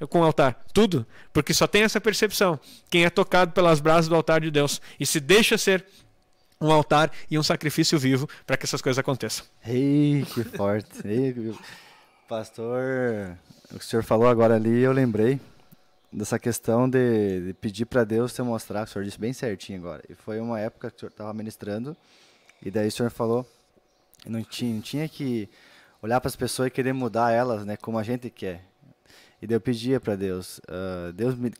S2: com o altar? Tudo. Porque só tem essa percepção. Quem é tocado pelas brasas do altar de Deus e se deixa ser um altar e um sacrifício vivo para que essas coisas aconteçam.
S1: Ei, que forte. Ei, pastor, o que o senhor falou agora ali, eu lembrei dessa questão de pedir para Deus te mostrar, o senhor disse bem certinho agora. E foi uma época que o senhor estava ministrando, e daí o senhor falou, não tinha que olhar para as pessoas e querer mudar elas, né, como a gente quer. E daí eu pedia para Deus,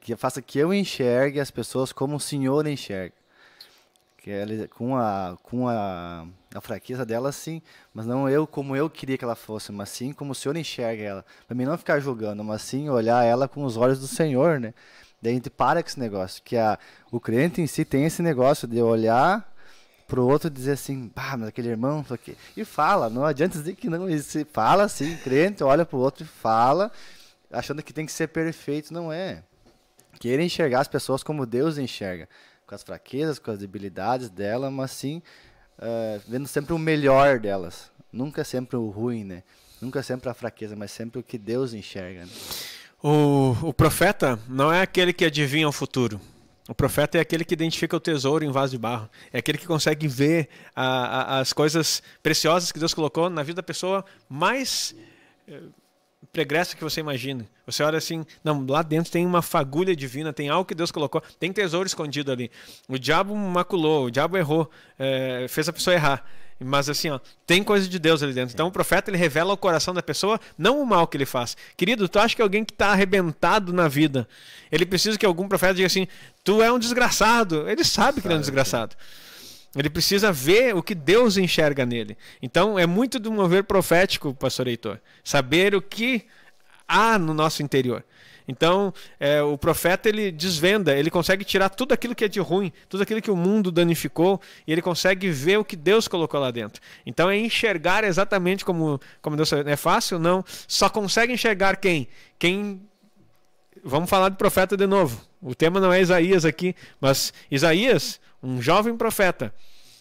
S1: que faça que eu enxergue as pessoas como o Senhor enxerga. Que ela, com a fraqueza dela, sim, mas não eu como eu queria que ela fosse, mas sim como o Senhor enxerga ela. Para mim não ficar julgando, mas sim olhar ela com os olhos do Senhor, né? Daí a gente para com esse negócio, que o crente em si tem esse negócio de olhar pro outro dizer assim, pá, mas aquele irmão, e fala, não adianta dizer que não, se fala assim, crente olha pro outro e fala, achando que tem que ser perfeito, não é. Querer enxergar as pessoas como Deus enxerga, com as fraquezas, com as debilidades dela, mas sim, vendo sempre o melhor delas, nunca sempre o ruim, né? Nunca sempre a fraqueza, mas sempre o que Deus enxerga, né?
S2: O profeta não é aquele que adivinha o futuro. O profeta é aquele que identifica o tesouro em vaso de barro. É aquele que consegue ver as coisas preciosas que Deus colocou na vida da pessoa mais pregressa que você imagina. Você olha assim, não, lá dentro tem uma fagulha divina, tem algo que Deus colocou, tem tesouro escondido ali. O diabo maculou, o diabo errou, fez a pessoa errar. Mas assim, ó, tem coisa de Deus ali dentro. Então o profeta, ele revela ao coração da pessoa, não o mal que ele faz. Querido, tu acha que alguém que está arrebentado na vida, ele precisa que algum profeta diga assim, tu é um desgraçado. Ele sabe que ele é um desgraçado. Ele precisa ver o que Deus enxerga nele. Então é muito do mover profético, pastor Heitor, saber o que há no nosso interior. Então, o profeta, ele desvenda, ele consegue tirar tudo aquilo que é de ruim, tudo aquilo que o mundo danificou, e ele consegue ver o que Deus colocou lá dentro. Então, é enxergar exatamente como Deus. É fácil? Não. Só consegue enxergar quem? Vamos falar de profeta de novo. O tema não é Isaías aqui, mas Isaías, um jovem profeta,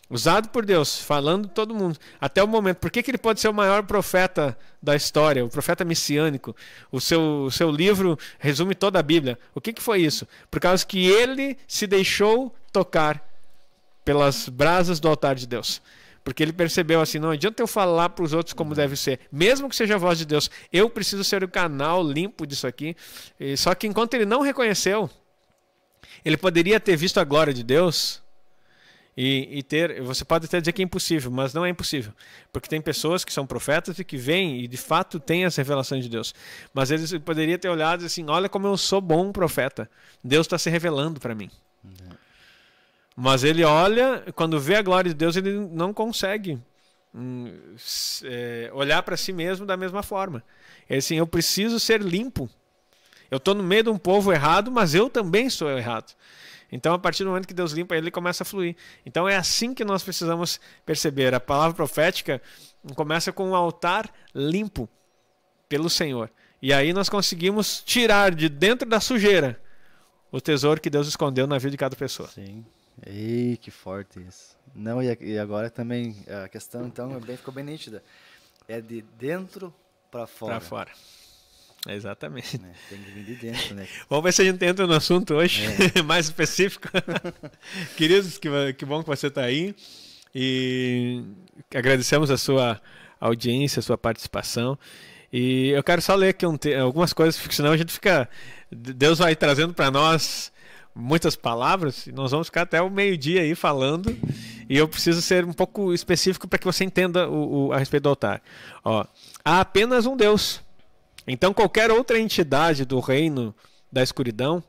S2: usado por Deus, falando de todo mundo, até o momento. Por que ele pode ser o maior profeta da história, o profeta messiânico? O seu livro resume toda a Bíblia. O que foi isso? Por causa que ele se deixou tocar pelas brasas do altar de Deus. Porque ele percebeu assim, não adianta eu falar para os outros como deve ser, mesmo que seja a voz de Deus, eu preciso ser o canal limpo disso aqui. Só que enquanto ele não reconheceu, ele poderia ter visto a glória de Deus você pode até dizer que é impossível, mas não é impossível, porque tem pessoas que são profetas e que vêm e de fato têm as revelações de Deus, mas eles poderiam ter olhado assim, olha como eu sou bom profeta, Deus está se revelando para mim. Mas ele olha, quando vê a glória de Deus, ele não consegue olhar para si mesmo da mesma forma. É assim, eu preciso ser limpo, eu estou no meio de um povo errado, mas eu também sou errado. Então, a partir do momento que Deus limpa, ele começa a fluir. Então, é assim que nós precisamos perceber. A palavra profética começa com um altar limpo pelo Senhor. E aí nós conseguimos tirar de dentro da sujeira o tesouro que Deus escondeu na vida de cada pessoa.
S1: Sim. Ei, que forte isso. Não, e agora também a questão, então, ficou bem nítida. É de dentro para fora.
S2: Para fora. Exatamente.
S1: Tem que vir de dentro, né?
S2: Vamos ver se a gente entra no assunto hoje, mais específico. Queridos, que bom que você está aí. E agradecemos a sua audiência, a sua participação. E eu quero só ler aqui algumas coisas, porque senão a gente fica... Deus vai trazendo para nós muitas palavras, e nós vamos ficar até o meio-dia aí falando. E eu preciso ser um pouco específico para que você entenda a respeito do altar. Ó, há apenas um Deus. Então qualquer outra entidade do reino da escuridão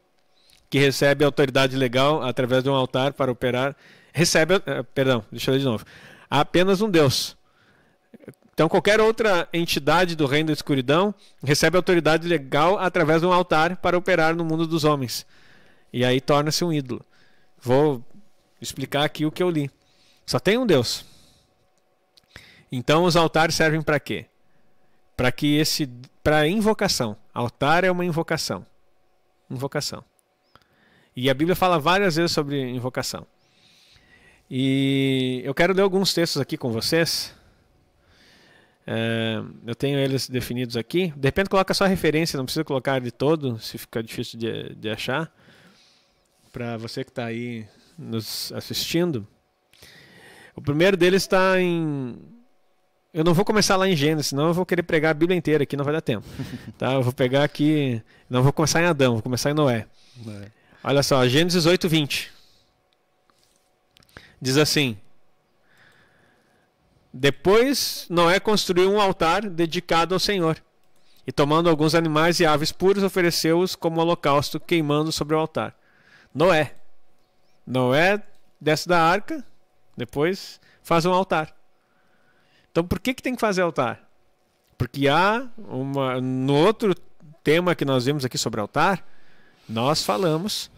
S2: que recebe autoridade legal através de um altar para operar, deixa eu ler de novo. Há apenas um Deus. Então qualquer outra entidade do reino da escuridão recebe autoridade legal através de um altar para operar no mundo dos homens. E aí torna-se um ídolo. Vou explicar aqui o que eu li. Só tem um Deus. Então os altares servem para quê? Para invocação. Altar é uma invocação. Invocação. E a Bíblia fala várias vezes sobre invocação. E eu quero ler alguns textos aqui com vocês. Eu tenho eles definidos aqui. De repente coloca só a referência, não precisa colocar de todo, se ficar difícil de achar. Para você que está aí nos assistindo. O primeiro deles está em... Eu não vou começar lá em Gênesis, senão eu vou querer pregar a Bíblia inteira aqui, não vai dar tempo. Tá? Eu vou pegar aqui... Não vou começar em Adão, vou começar em Noé. Olha só, Gênesis 8:20. Diz assim: depois Noé construiu um altar dedicado ao Senhor, e tomando alguns animais e aves puras, ofereceu-os como holocausto, queimando sobre o altar. Noé desce da arca, depois faz um altar. Então por que tem que fazer altar? Porque no outro tema que nós vimos aqui sobre altar, nós falamos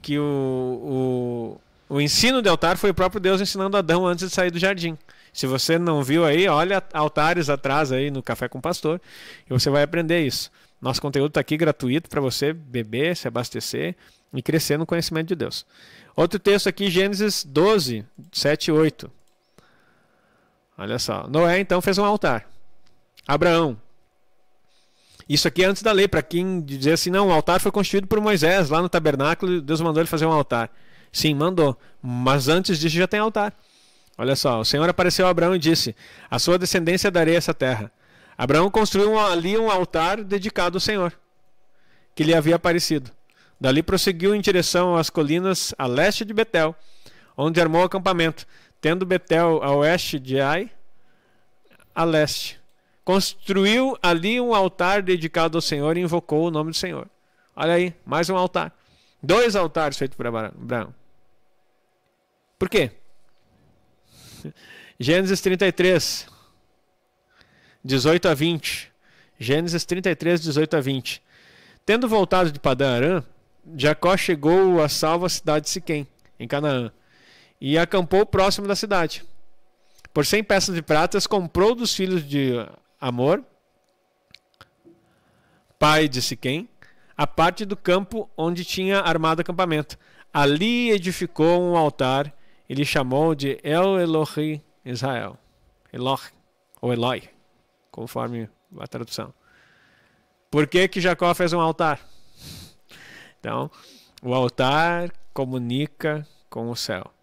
S2: que o ensino de altar foi o próprio Deus ensinando Adão antes de sair do jardim. Se você não viu aí, olha altares atrás aí no Café com o Pastor e você vai aprender isso. Nosso conteúdo está aqui gratuito para você beber, se abastecer e crescer no conhecimento de Deus. Outro texto aqui, Gênesis 12, 7 e 8. Olha só. Noé então fez um altar. Abraão. Isso aqui é antes da lei, para quem dizer assim, não, o altar foi construído por Moisés, lá no tabernáculo, Deus mandou ele fazer um altar. Sim, mandou. Mas antes disso já tem altar. Olha só, o Senhor apareceu a Abraão e disse: a sua descendência darei essa terra. Abraão construiu ali um altar dedicado ao Senhor, que lhe havia aparecido. Dali prosseguiu em direção às colinas a leste de Betel, onde armou o acampamento, tendo Betel a oeste de Ai, a leste. Construiu ali um altar dedicado ao Senhor e invocou o nome do Senhor. Olha aí, mais um altar. 2 altares feitos por Abraão. Por quê? Gênesis 33, 18 a 20. Gênesis 33, 18 a 20. Tendo voltado de Padã Arã, Jacó chegou à salva cidade de Siquém, em Canaã, e acampou próximo da cidade. Por 100 peças de pratas, comprou dos filhos de Amor, pai de Siquém, a parte do campo onde tinha armado acampamento. Ali edificou um altar e lhe chamou de El Elohi Israel. Eloh, ou Eloi, conforme a tradução. Por que Jacó fez um altar? Então, o altar comunica com o céu.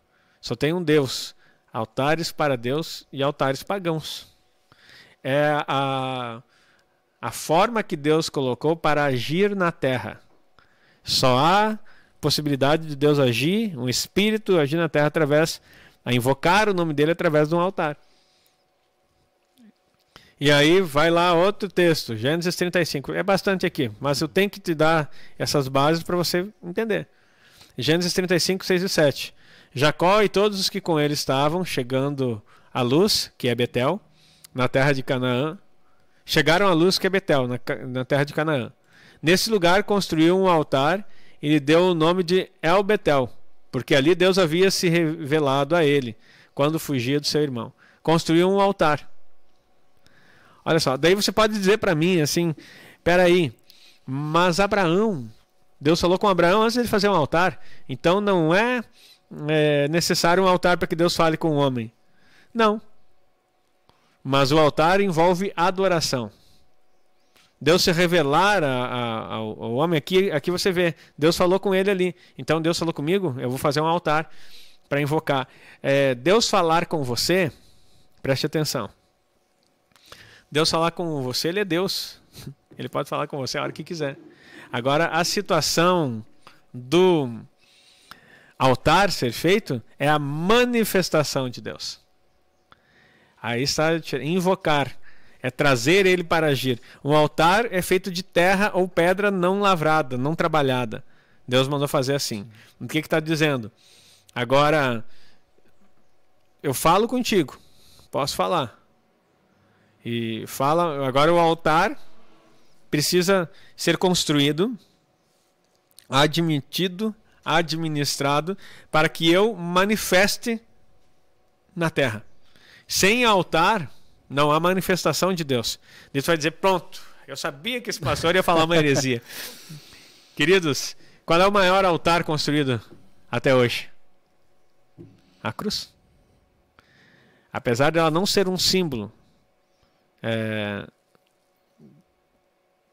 S2: Só tem um Deus. Altares para Deus e altares pagãos. É a forma que Deus colocou para agir na terra. Só há possibilidade de Deus agir, um espírito agir na terra através, a invocar o nome dele através de um altar. E aí vai lá outro texto, Gênesis 35. É bastante aqui, mas eu tenho que te dar essas bases para você entender. Gênesis 35, 6 e 7. Jacó e todos os que com ele estavam, chegando à Luz, que é Betel, na terra de Canaã, chegaram à Luz, que é Betel, na terra de Canaã. Nesse lugar construiu um altar e lhe deu o nome de El Betel, porque ali Deus havia se revelado a ele, quando fugia do seu irmão. Construiu um altar. Olha só, daí você pode dizer para mim assim, peraí, mas Abraão, Deus falou com Abraão antes de fazer um altar, então não é necessário um altar para que Deus fale com o homem. Não. Mas o altar envolve adoração. Deus se revelar ao homem, aqui você vê, Deus falou com ele ali. Então Deus falou comigo, eu vou fazer um altar para invocar. Deus falar com você, preste atenção. Deus falar com você, ele é Deus. Ele pode falar com você a hora que quiser. Agora, a situação do altar ser feito é a manifestação de Deus. Aí está invocar, é trazer ele para agir. Um altar é feito de terra ou pedra não lavrada, não trabalhada. Deus mandou fazer assim. O que está dizendo? Agora, eu falo contigo, posso falar. E fala, agora o altar precisa ser construído, admitido, administrado para que eu manifeste na terra. Sem altar, não há manifestação de Deus. Deus vai dizer, pronto, eu sabia que esse pastor ia falar uma heresia. Queridos, qual é o maior altar construído até hoje? A cruz. Apesar dela não ser um símbolo,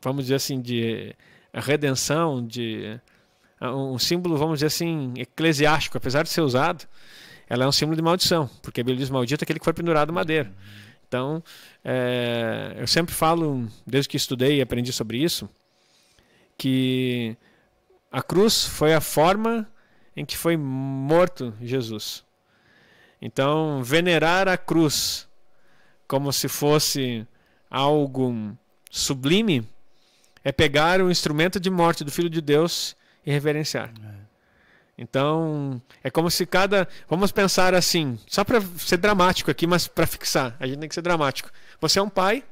S2: vamos dizer assim, de redenção, de um símbolo, vamos dizer assim, eclesiástico, apesar de ser usado, ela é um símbolo de maldição, porque a Bíblia diz maldito aquele que foi pendurado no madeiro. Então, eu sempre falo, desde que estudei e aprendi sobre isso, que a cruz foi a forma em que foi morto Jesus. Então, venerar a cruz como se fosse algo sublime é pegar o instrumento de morte do Filho de Deus e reverenciar. Então, é como se vamos pensar assim, só para ser dramático aqui, mas para fixar, a gente tem que ser dramático. Você é um pai,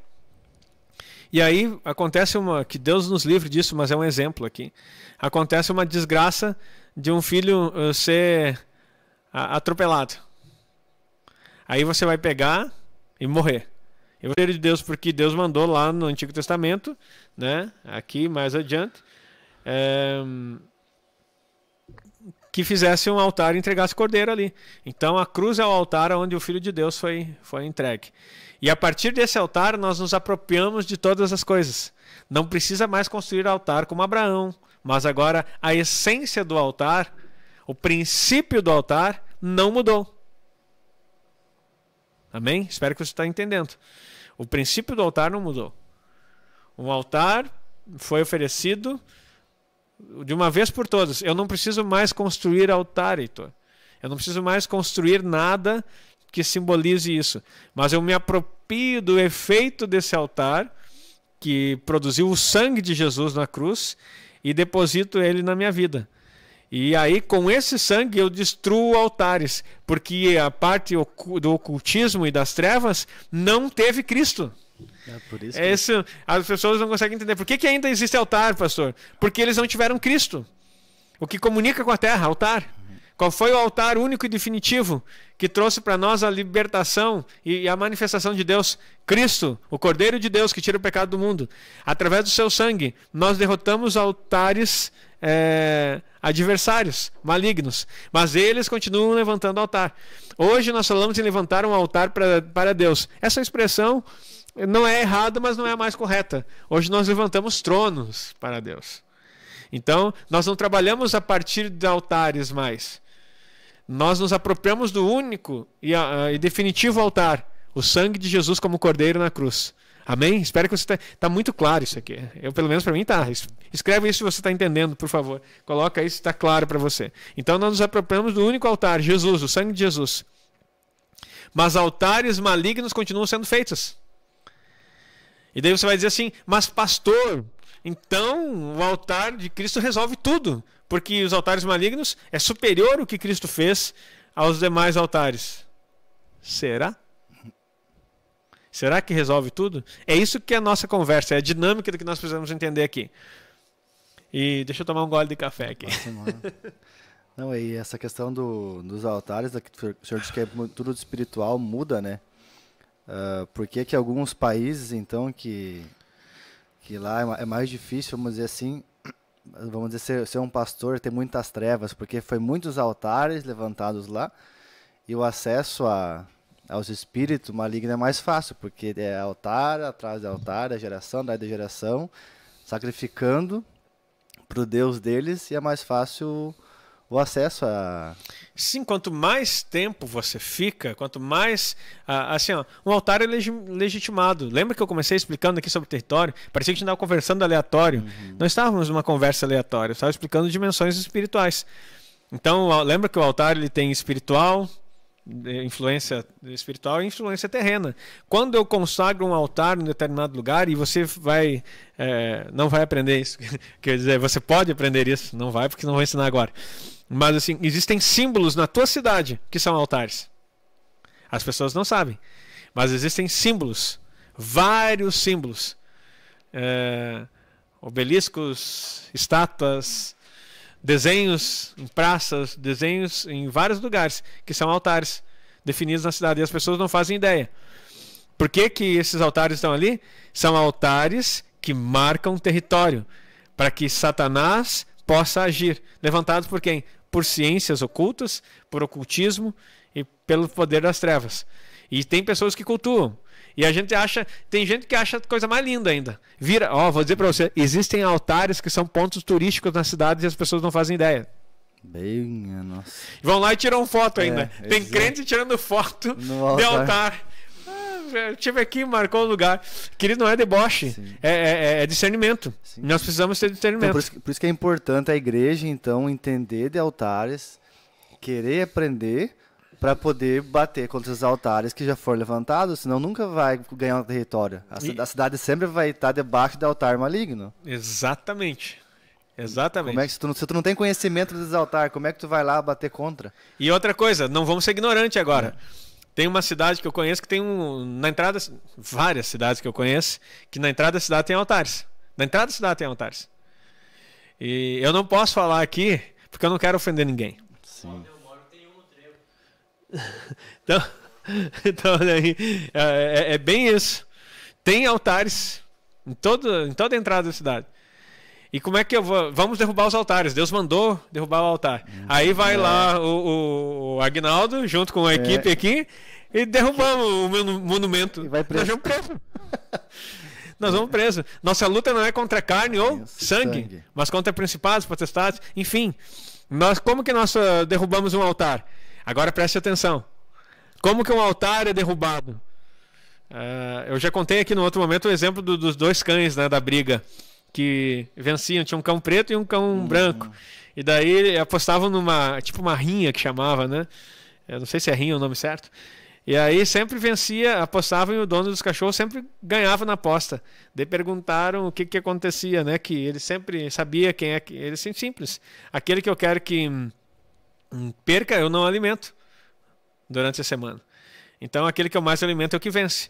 S2: e aí acontece que Deus nos livre disso, mas é um exemplo aqui. Acontece uma desgraça de um filho ser atropelado. Aí você vai pegar e morrer. Eu vou de Deus porque Deus mandou lá no Antigo Testamento, né? Aqui mais adiante, que fizesse um altar e entregasse cordeiro ali. Então a cruz é o altar onde o Filho de Deus foi entregue. E a partir desse altar nós nos apropriamos de todas as coisas. Não precisa mais construir altar como Abraão, mas agora a essência do altar, o princípio do altar não mudou. Amém? Espero que você está entendendo. O princípio do altar não mudou. Um altar foi oferecido de uma vez por todas. Eu não preciso mais construir altar, Heitor. Eu não preciso mais construir nada que simbolize isso. Mas eu me aproprio do efeito desse altar que produziu o sangue de Jesus na cruz e deposito ele na minha vida. E aí, com esse sangue, eu destruo altares, porque a parte do ocultismo e das trevas não teve Cristo.
S1: Por isso
S2: as pessoas não conseguem entender. Por que ainda existe altar, pastor? Porque eles não tiveram Cristo. O que comunica com a terra, altar. Qual foi o altar único e definitivo que trouxe para nós a libertação e a manifestação de Deus? Cristo, o Cordeiro de Deus que tira o pecado do mundo. Através do seu sangue, nós derrotamos altares adversários, malignos. Mas eles continuam levantando altar. Hoje nós falamos em levantar um altar para Deus. Essa expressão não é errada, mas não é a mais correta. Hoje nós levantamos tronos para Deus. Então, nós não trabalhamos a partir de altares mais. Nós nos apropriamos do único e definitivo altar, o sangue de Jesus como cordeiro na cruz. Amém? Espero que você está muito claro isso aqui. Pelo menos para mim está. Escreve isso se você está entendendo, por favor. Coloca isso se está claro para você. Então nós nos apropriamos do único altar, Jesus, o sangue de Jesus. Mas altares malignos continuam sendo feitos. E daí você vai dizer assim, mas pastor, então o altar de Cristo resolve tudo. Porque os altares malignos é superior o que Cristo fez aos demais altares. Será? Será que resolve tudo? É isso que é a nossa conversa, é a dinâmica do que nós precisamos entender aqui. E deixa eu tomar um gole de café aqui.
S1: Não, e essa questão dos altares, o senhor disse que tudo espiritual muda, né? Por que alguns países, então, que lá é mais difícil, vamos dizer assim, ser um pastor, ter muitas trevas, porque foi muitos altares levantados lá, e o acesso aos espíritos malignos é mais fácil, porque é altar, atrás de altar, é geração, daí de geração, sacrificando para o Deus deles, e é mais fácil o acesso a...
S2: Sim, quanto mais tempo você fica, quanto mais... assim, ó, um altar é legitimado. Lembra que eu comecei explicando aqui sobre o território? Parecia que a gente estava conversando aleatório. Não estávamos numa conversa aleatória, eu estava explicando dimensões espirituais. Então, lembra que o altar ele tem espiritual, influência espiritual e influência terrena. Quando eu consagro um altar em um determinado lugar, e você não vai aprender isso, quer dizer, você pode aprender isso, não vai porque não vou ensinar agora. Mas assim, existem símbolos na tua cidade que são altares. As pessoas não sabem, mas existem símbolos, vários símbolos, obeliscos, estátuas, desenhos em praças, desenhos em vários lugares, que são altares definidos na cidade, e as pessoas não fazem ideia. Por que que esses altares estão ali? São altares que marcam território, para que Satanás possa agir. Levantados por quem? Por ciências ocultas, por ocultismo e pelo poder das trevas. E tem pessoas que cultuam. E a gente acha, tem gente que acha a coisa mais linda ainda. Vira, vou dizer para você, existem altares que são pontos turísticos na cidade e as pessoas não fazem ideia.
S1: Bem, nossa.
S2: Vão lá e tiram foto ainda. Tem crente tirando foto de altar. Eu estive aqui, marcou o lugar. Querido, não é deboche, é discernimento. Sim. Nós precisamos ter discernimento.
S1: Então, por isso que é importante a igreja, então, entender de altares, querer aprender, para poder bater contra os altares que já foram levantados, senão nunca vai ganhar um território. A cidade sempre vai estar debaixo do altar maligno.
S2: Exatamente. Exatamente.
S1: Como é que, se tu não tem conhecimento dos altares, como é que tu vai lá bater contra?
S2: E outra coisa, não vamos ser ignorantes agora. Tem uma cidade que eu conheço que tem na entrada, várias cidades que eu conheço, que na entrada da cidade tem altares. Na entrada da cidade tem altares. E eu não posso falar aqui, porque eu não quero ofender ninguém.
S1: Sim.
S2: Então é bem isso. Tem altares em toda a entrada da cidade. E como é que eu vou? Vamos derrubar os altares. Deus mandou derrubar o altar. Aí vai lá o Agnaldo, junto com a equipe aqui, e derrubamos o monumento.
S1: E vai preso.
S2: Nós vamos preso. Nós vamos preso. Nossa luta não é contra carne ou sangue, mas contra principados, potestades, enfim. Como que nós derrubamos um altar? Agora preste atenção. Como que um altar é derrubado? Eu já contei aqui no outro momento o exemplo dos dois cães, né, da briga, que venciam. Tinha um cão preto e um cão branco. E daí apostavam tipo uma rinha que chamava, né? Eu não sei se é rinha o nome certo. E aí sempre vencia, apostavam e o dono dos cachorros sempre ganhava na aposta. Daí perguntaram o que acontecia, né? Que ele sempre sabia quem é que... Ele é simples. Aquele que eu quero que perca, eu não alimento durante a semana. Então aquele que eu mais alimento é o que vence.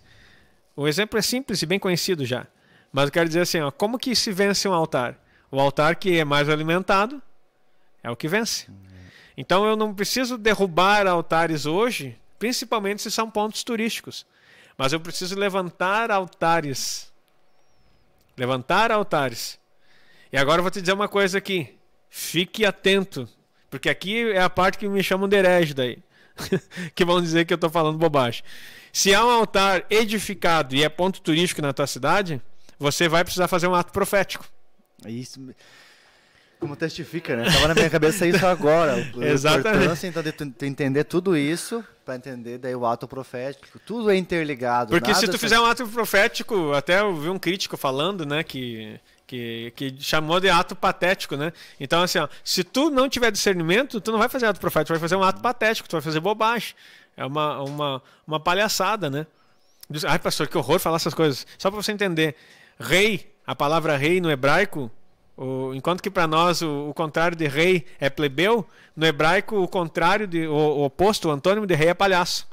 S2: O exemplo é simples e bem conhecido já. Mas eu quero dizer assim, como que se vence um altar? O altar que é mais alimentado é o que vence. Então eu não preciso derrubar altares hoje, principalmente se são pontos turísticos. Mas eu preciso levantar altares. Levantar altares. E agora eu vou te dizer uma coisa aqui. Fique atento. Porque aqui é a parte que me chamam de herege daí. Que vão dizer que eu estou falando bobagem. Se há um altar edificado e é ponto turístico na tua cidade, você vai precisar fazer um ato profético.
S1: Isso, como testifica, né? Estava na minha cabeça isso agora.
S2: Exatamente.
S1: Então, de tu entender tudo isso, para entender daí o ato profético. Tudo é interligado.
S2: Porque se tu fizer um ato profético, até eu vi um crítico falando, né, que chamou de ato patético, né? Então, assim, se tu não tiver discernimento, tu não vai fazer ato profético, tu vai fazer um ato patético, tu vai fazer bobagem. É uma palhaçada, né? Ai, pastor, que horror falar essas coisas. Só para você entender. Rei, a palavra rei no hebraico, enquanto que para nós o contrário de rei é plebeu, no hebraico o contrário, o oposto, o antônimo de rei é palhaço.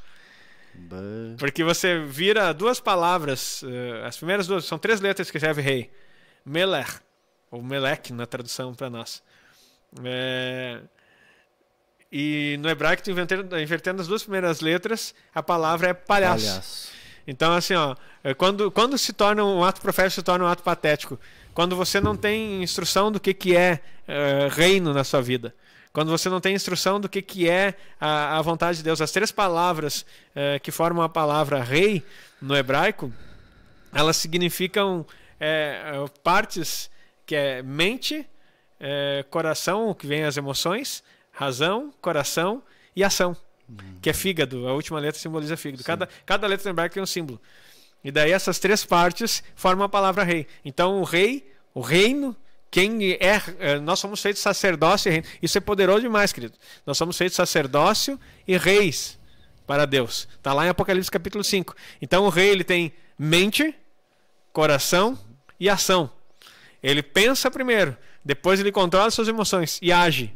S2: Porque você vira duas palavras, as primeiras duas, são 3 letras que escreve rei. Melech, ou Melech na tradução para nós. E no hebraico, invertendo as 2 primeiras letras, a palavra é palhaço. Então, assim, quando se torna um ato profético, se torna um ato patético. Quando você não tem instrução do que é reino na sua vida. Quando você não tem instrução do que é a vontade de Deus. As 3 palavras que formam a palavra rei no hebraico, elas significam partes que é mente, coração, que vem as emoções, razão, coração e ação. Que é fígado, a última letra simboliza fígado. Cada letra no hebraico tem um símbolo. E daí essas 3 partes formam a palavra rei. Então o rei, o reino, nós somos feitos sacerdócio e reino. Isso é poderoso demais, querido. Nós somos feitos sacerdócio e reis para Deus. Está lá em Apocalipse capítulo 5. Então o rei ele tem mente, coração e ação. Ele pensa primeiro, depois ele controla suas emoções e age.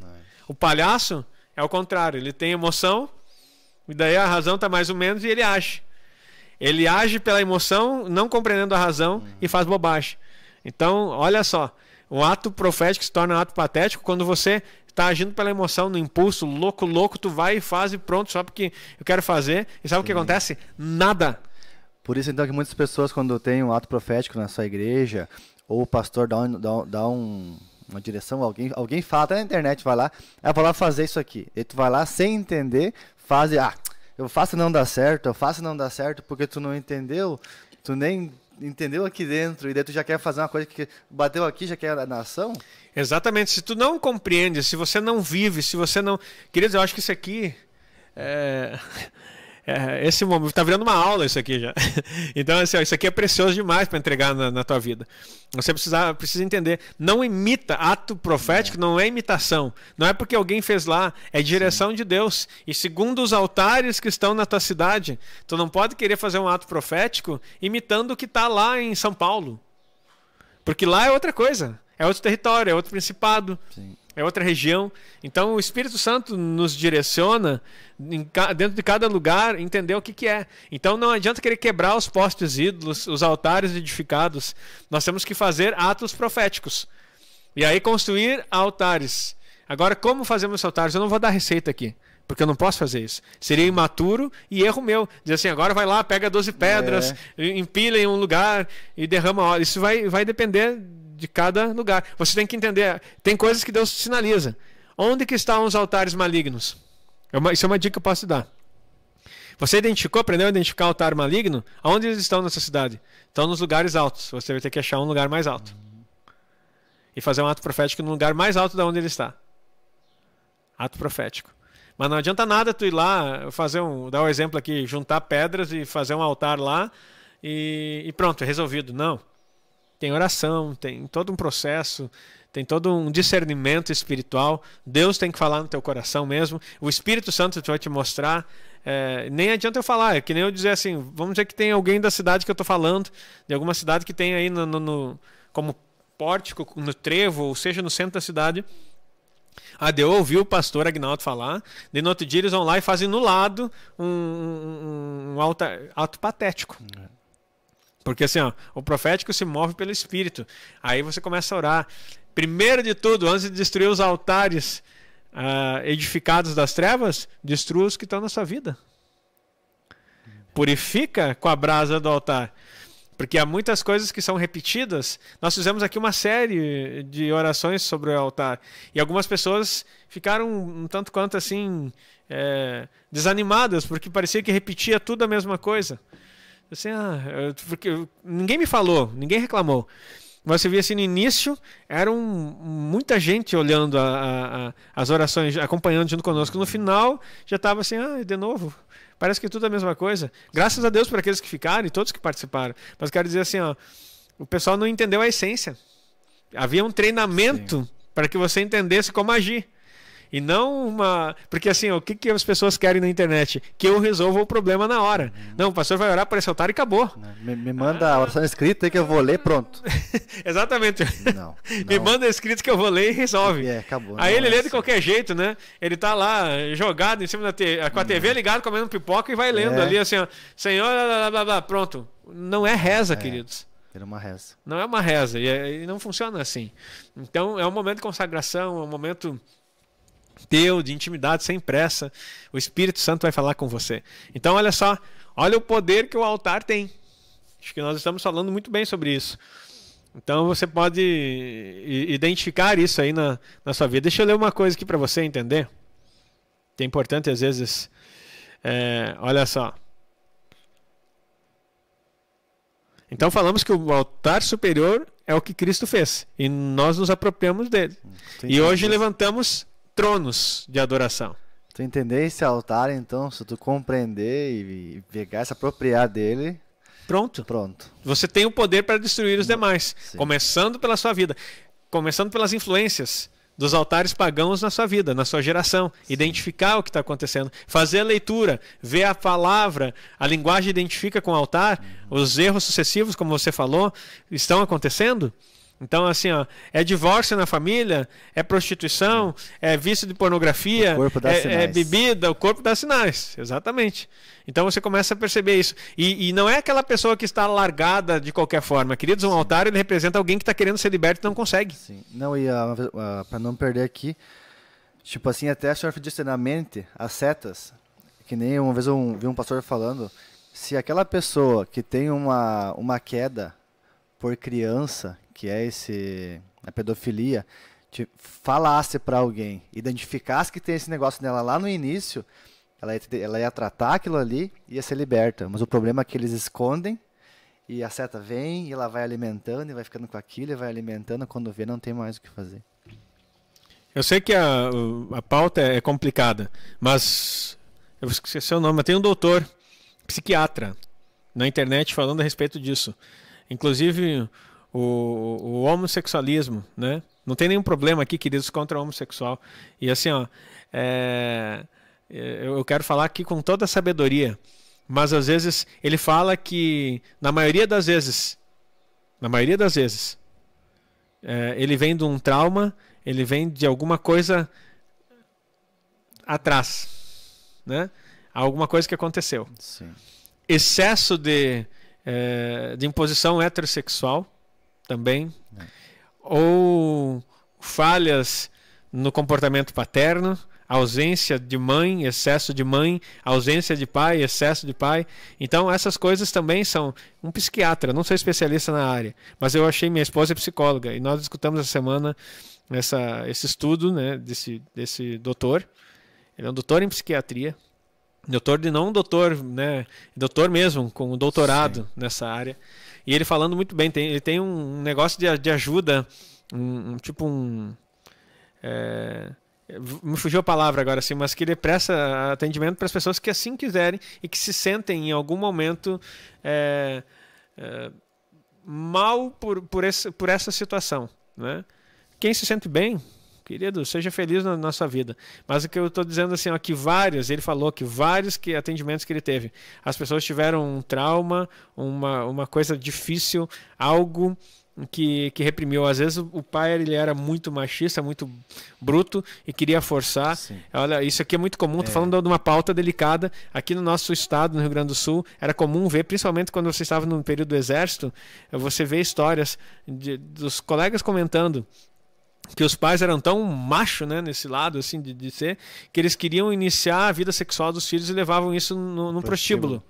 S2: O palhaço é o contrário, ele tem emoção, e daí a razão está mais ou menos e ele age. Ele age pela emoção, não compreendendo a razão e faz bobagem. Então, olha só, O ato profético se torna ato patético quando você está agindo pela emoção, no impulso, louco, tu vai e faz e pronto, só porque eu quero fazer. E sabe o que acontece? Nada.
S1: Por isso, então, que muitas pessoas, quando tem um ato profético na sua igreja, ou o pastor dá uma direção, alguém fala, até na internet, vai lá, vai lá fazer isso aqui. E tu vai lá sem entender, faz, eu faço e não dá certo, eu faço e não dá certo, porque tu não entendeu, tu nem entendeu aqui dentro, e daí tu já quer fazer uma coisa que bateu aqui, já quer na ação.
S2: Exatamente. Se tu não compreende, se você não vive, se você não... Queridos, eu acho que isso aqui... esse momento está virando uma aula isso aqui já. Então assim, isso aqui é precioso demais para entregar na tua vida. Você precisa entender, não imita. Ato profético não é imitação, não é porque alguém fez lá, é direção de Deus. E segundo os altares que estão na tua cidade, tu não pode querer fazer um ato profético imitando o que está lá em São Paulo, porque lá é outra coisa, é outro território, é outro principado. Sim. É outra região. Então o Espírito Santo nos direciona dentro de cada lugar, entender o que é. Então não adianta querer quebrar os postes ídolos, os altares edificados. Nós temos que fazer atos proféticos. E aí construir altares. Agora, como fazemos esses altares? Eu não vou dar receita aqui, porque eu não posso fazer isso. Seria imaturo e erro meu. Dizer assim, agora vai lá, pega 12 pedras, empilha em um lugar e derrama óleo. Isso vai depender de cada lugar. Você tem que entender, tem coisas que Deus sinaliza. Onde que estão os altares malignos? Isso é uma dica que eu posso te dar. Você aprendeu a identificar o altar maligno? Aonde eles estão nessa cidade? Estão nos lugares altos. Você vai ter que achar um lugar mais alto. E fazer um ato profético no lugar mais alto de onde ele está. Ato profético. Mas não adianta nada tu ir lá, dar um exemplo aqui, juntar pedras e fazer um altar lá e pronto, é resolvido. Não. Tem oração, tem todo um processo, tem todo um discernimento espiritual. Deus tem que falar no teu coração mesmo. O Espírito Santo vai te mostrar. Nem adianta eu falar, é que nem eu dizer assim, vamos dizer que tem alguém da cidade que eu estou falando, de alguma cidade que tem aí como pórtico, no trevo, ou seja, no centro da cidade. Eu ouvi o pastor Agnaldo falar, de no outro dia eles vão lá e fazem no lado um ato patético. Porque assim, o profético se move pelo Espírito. Aí você começa a orar. Primeiro de tudo, antes de destruir os altares edificados das trevas, destrua os que estão na sua vida. Purifica com a brasa do altar. Porque há muitas coisas que são repetidas. Nós fizemos aqui uma série de orações sobre o altar. E algumas pessoas ficaram um tanto quanto assim desanimadas, porque parecia que repetia tudo a mesma coisa. Assim, porque ninguém me falou, ninguém reclamou. Você via assim, no início, muita gente olhando as orações, acompanhando junto conosco. No final, já estava assim, de novo. Parece que tudo é a mesma coisa. Graças a Deus por aqueles que ficaram e todos que participaram. Mas quero dizer assim, o pessoal não entendeu a essência. Havia um treinamento para que você entendesse como agir. E não porque assim, o que as pessoas querem na internet? Que eu resolva o problema na hora. Não, o pastor vai orar para esse altar e acabou.
S1: Me manda a oração escrita aí que eu vou ler, pronto.
S2: Exatamente. Não. Me manda escrito que eu vou ler e resolve.
S1: Acabou.
S2: Aí ele lê de qualquer jeito, né? Ele tá lá jogado em cima da TV, com a TV ligada, comendo pipoca e vai lendo ali assim, Senhor, blá, blá, blá, pronto. Não é reza, queridos.
S1: Era uma reza.
S2: Não é uma reza. E não funciona assim. Então é um momento de consagração, é um momento teu, de intimidade, sem pressa. O Espírito Santo vai falar com você. Então olha só, olha o poder que o altar tem. Acho que nós estamos falando muito bem sobre isso. Então você pode identificar isso aí na sua vida. Deixa eu ler uma coisa aqui para você entender. Que é importante às vezes. Olha só. Então falamos que o altar superior é o que Cristo fez. E nós nos apropriamos dele. E hoje levantamos tronos de adoração.
S1: Tu entender esse altar, então, se tu compreender e pegar, se apropriar dele...
S2: Pronto.
S1: Pronto.
S2: Você tem o poder para destruir os demais. Sim. Começando pela sua vida. Começando pelas influências dos altares pagãos na sua vida, na sua geração. Sim. Identificar o que está acontecendo. Fazer a leitura. Ver a palavra. A linguagem identifica com o altar. Os erros sucessivos, como você falou, estão acontecendo. Então, assim, ó, é divórcio na família, é prostituição, é vício de pornografia, é bebida, o corpo dá sinais, exatamente. Então você começa a perceber isso. E não é aquela pessoa que está largada de qualquer forma. Queridos, um altar, ele representa alguém que está querendo ser liberto e não consegue.
S1: Sim. Não, e para não perder aqui, tipo assim, até a senhora disse na mente, as setas, que nem uma vez eu vi um pastor falando, se aquela pessoa que tem uma queda por criança, que é a pedofilia, falasse para alguém, identificasse que tem esse negócio nela lá no início, ela ia tratar aquilo ali e ia ser liberta. Mas o problema é que eles escondem e a seta vem e ela vai alimentando e vai ficando com aquilo e vai alimentando. Quando vê, não tem mais o que fazer.
S2: Eu sei que a pauta é complicada, mas eu esqueci seu nome, mas tem um doutor psiquiatra na internet falando a respeito disso. Inclusive o homossexualismo, né? Não tem nenhum problema aqui, queridos, contra o homossexual. E assim, ó, eu quero falar aqui com toda a sabedoria, mas às vezes ele fala que, na maioria das vezes, ele vem de um trauma, ele vem de alguma coisa atrás, né? Alguma coisa que aconteceu.
S1: Sim.
S2: Excesso de imposição heterossexual também, ou falhas no comportamento paterno, ausência de mãe, excesso de mãe, ausência de pai, excesso de pai. Então essas coisas também são um psiquiatra, não sou especialista na área, mas eu achei, minha esposa é psicóloga e nós escutamos essa semana esse estudo, né, desse doutor. Ele é um doutor em psiquiatria, doutor, né, doutor mesmo, com doutorado Sim. nessa área. E ele falando muito bem, ele tem um negócio de ajuda, me fugiu a palavra agora, assim, mas que ele presta atendimento para as pessoas que assim quiserem e que se sentem em algum momento mal por essa situação, né? Quem se sente bem, querido, seja feliz na sua vida. Mas o que eu estou dizendo assim, ó, que ele falou que vários atendimentos que ele teve, as pessoas tiveram um trauma, uma coisa difícil, algo que reprimiu. Às vezes o pai ele era muito machista, muito bruto e queria forçar. Sim. Olha, isso aqui é muito comum, estou falando de uma pauta delicada. Aqui no nosso estado, no Rio Grande do Sul, era comum ver, principalmente quando você estava no período do exército, você vê histórias dos colegas comentando que os pais eram tão macho, né, nesse lado assim de ser, que eles queriam iniciar a vida sexual dos filhos e levavam isso no prostíbulo.